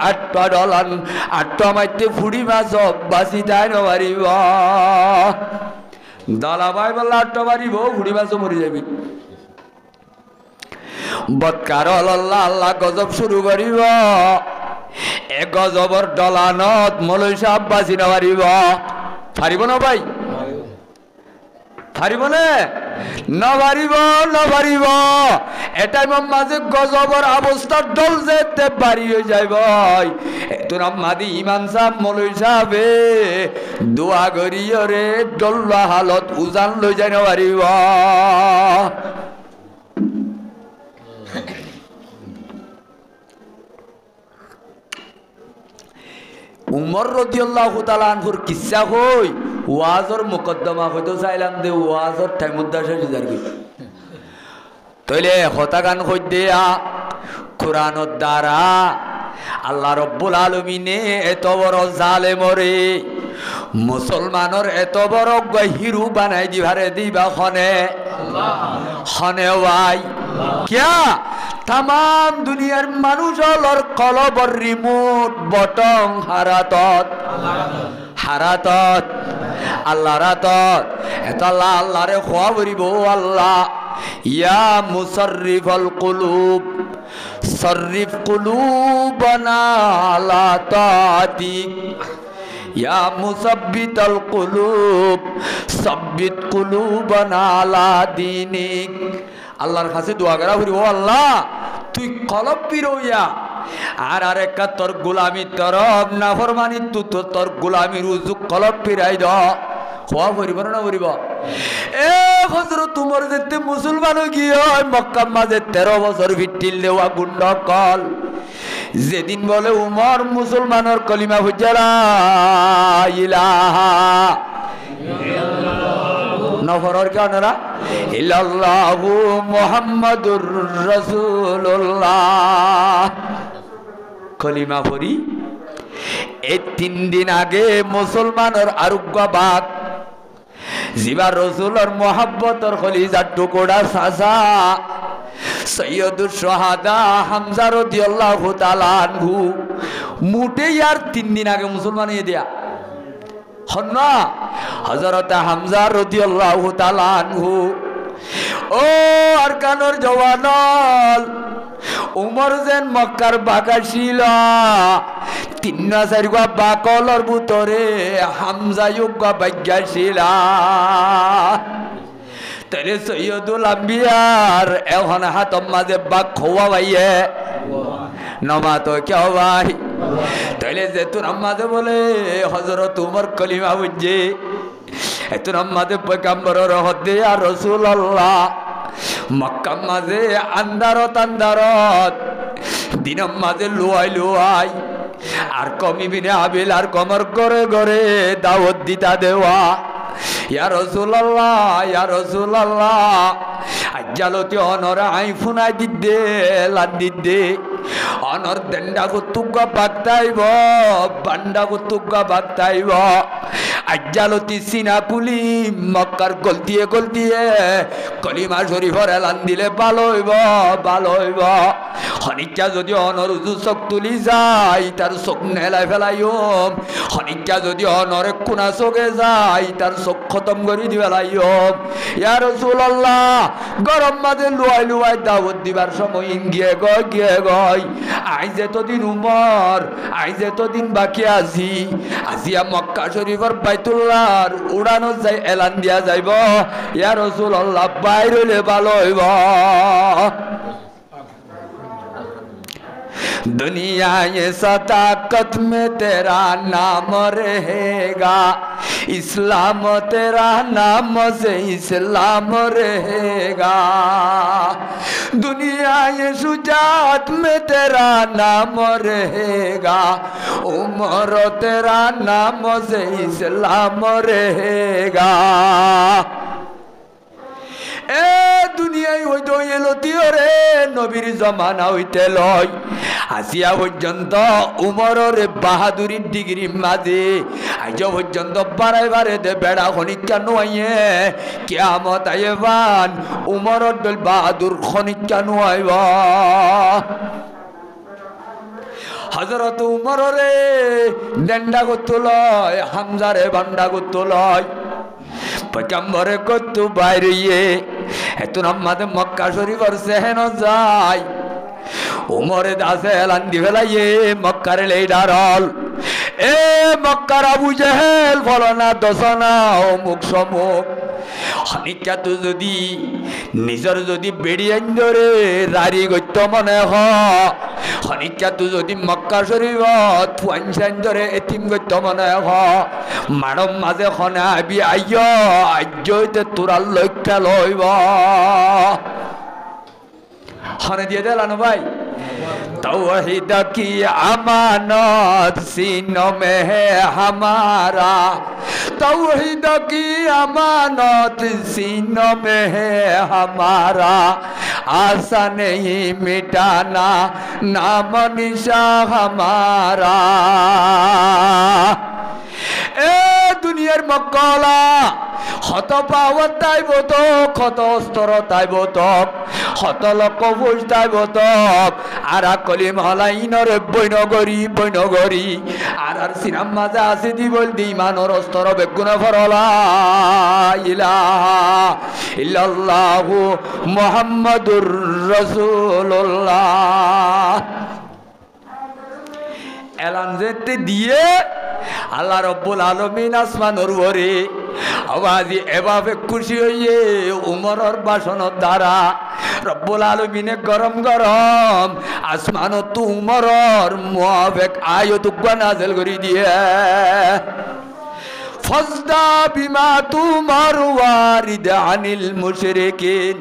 আটটা ডলান আটটা মাইতে ফুড়ি মাছ বাসি তাই নবারিব দলা ভাই বললা আটটা মারিব ফুড়ি মাছও মরি যাবি বৎকার আল্লাহ আল্লাহ গজব শুরু করিব এ গজবর ডলানত মৌলভী সাহেব বাঁচি নবারিব পারিব না ভাই পারিব নবারিব এটাই মাঝে গজবর অবস্থার ডল যেতে বাড়ি হয়ে যায় ভাই তোর মাদি ইমাম সাহেব মৌলভী সাহেবে দোয়া করিও রে ডল্লা হালত উজান লই যায় নবারিব উমর রাদিয়াল্লাহু তাআলা আনহুর কিসসা কই ওয়াজর মুকদ্দমা হইতো চাইলাম দে ওয়াজর টাইমুদ্দার শেষদার কই তইলে হতাগান কই দেয়া কুরআনের দ্বারা আল্লাহ রাব্বুল আলামিনে এত বড় জালেমরে মুসলমানের এত বড় গহিরু বানাই দিবা খনে ভাই কিয়া तमाम दुनियार मानुषर कलबर रिमोट बटन हारातत अल्लाह रातत एताल्ला अल्लाह रे खोआ बरिब अल्लाह या मुसर्रिफल कुलूब सर्रिफ कुलूबना अला तातिक या मुसब्बितल कुलूब सब्बित कुलूबना अला दीनिक আল্লাহর কাছে দোয়া করা হইব আল্লাহ তুই কলব পিরইয়া আর আরেকটা তোর গোলামি তরফ নাফরমানি তু তোর গোলামির উজুক কলব পিরাই দ খোয়া করিব না করিব এ হযরত উমর যেতে মুসলমান গিয়ে মক্কা মাঝে 13 বছর ভিটিল দেওয়া গুন্ড কল যেদিন বলে উমর মুসলমানের কলিমা হুজরা ইলাহা নফরর কানরা ইল্লাল্লাহু মুহাম্মাদুর রাসূলুল্লাহ কলিমা পড়ি এই 3 দিন আগে মুসলমানের আরোগ্যবাদ জিবা রাসূলের মোহাব্বতের খলিজার টুকরা সাজা সৈয়দুশ শাহাদা হামজা রাদিয়াল্লাহু তাআলা আনহু মুটে আর 3 দিন আগে মুসলমান হয়ে দেয়া হন্না হযরত হামজা রাদিয়াল্লাহু তাআলা আনহু ও আরকানোর জওয়ানল উমর যেন মক্কার বাকাশিল 3-4 বাকলর ভিতরে হামজা যোগ্য ভাগ্যশীলা তাহলে সৈয়দুল আম্বিয়ার এখন হাতম মাঝে বাক খোয়া ভাইয়ে নমা তো কেউ ভাই তাহলে যে তোর আম্মাদে বলে হযরত উমর কলিমা বুঝছে তোর আম্মাদে পয়গম্বরের হদে আর রাসূলুল্লাহ মক্কা মাঝে আন্দারত দিনম মাঝে লুয়াই আর কমি বিনে আবিল আর কমর করে করে দাওয়াত দিতা দেওয়া ইয়া রাসূলুল্লাহ আজ্জালতি অনর আই ফুনাই দিদে লাদিদে অনর দেন্ডা গুতুগা বাগতাইব বান্ডা গুতুগা বাগতাইব আজ্জালতি সিনাপুলি মক্কার গলতিয়ে গলতিয়ে কলিমা শরীফর এলান দিলে ভালো হইব ভালো হইব খনিকা যদি অনরুজু চোখ তুলি যায় তার চোখ নেলাই ফেলাইম খনিকা যদি অনরে কোনা চোখে যায় তার চোখ খতম করে দি ফেলাইম ইয়া রাসূলুল্লাহ গরম মাঝে লুয়াই লুয়াই দাওয়াত দিবার সময় গিয়ে গয় আইজ এতদিন উমর আইজ এতদিন বাকি আছি আজিয়া মক্কা শরীফর বাইতুল্লাহর উড়ানো যাই এলান দিয়া যাইব ইয়া রাসূলুল্লাহ বাইর হইলে ভালো হইব दुनिया ये सदाकत में तेरा नाम रहेगा इस्लाम तेरा नाम से इस्लाम रहेगा दुनिया ये शुजात में तेरा नाम रहेगा उमर तेरा नाम से इस्लाम रहेगा এ দুনিয়ায় হইতো এলতিও রে নবীর জমানা হইতে লয় আসিয়া পর্যন্ত উমরের বাহাদুরির ডিগ্রি মাঝে আজ পর্যন্ত বাড়াই বাড়ে দে বেড়া খনিকা নুয়াইয়ে কিয়ামত আইবান উমরের দল বাহাদুর খনিকা নুয়াইব হযরত উমরে ডেন্ডা করতে লয় হামজারে বান্ডা করতে লয় পয়গম্বরে কত বাইরে এত নামাদে মক্কা শরীফর সেহেন যায় উমরে দাসে এলান দি ফেলাইয়ে মক্কার লিডারল এ মক্কার আবু জেহেল ফলনা দশনা অমুক সমুক খনিকা তো যদি নিজের যদি বেড়িয়ান ধরে রারি গত্য মনে হ খনিকা তো যদি মক্কা শরীফত ফুয়াইন ধরে এতিম গত্য মনে হ মানব মাঝে খনে আবি আইয় আজ্যতে তোরার লক্ষ্য লইব খনে দিয়ে দিলানো ভাই तौहीद की अमानत सीनों में है हमारा तौहीद की अमानत सीनों में है हमारा आशा नहीं मिटाना नाम निशा हमारा এ দুনিয়ার মক্কলা কত পাওয়ার তাইব তো কত অস্ত্র তাইব তো কত লক্ষ ফুল তাইব তো আর কলিম হলাইনরে বৈনগরী আর সিনাম মাঝে আছে দি বল দি মানর অস্ত্র বেগুন ফরলা ইলাহা ইল্লাল্লাহু মুহাম্মাদুর রাসূলুল্লাহ এলান যেতে দিয়ে আল্লাহ রব্বুল আলামিন আসমানের উপরে আওয়াজ এভাবে খুশি হইয়ে উমরের ভাষণের দ্বারা রব্বুল আলামিনে গরম গরম আসমানত উমরের মুআফিক আয়াত নাযিল করে দিয়ে ফাজদা বিমা তুমার ওয়ারিদ আনিল মুশরিকিন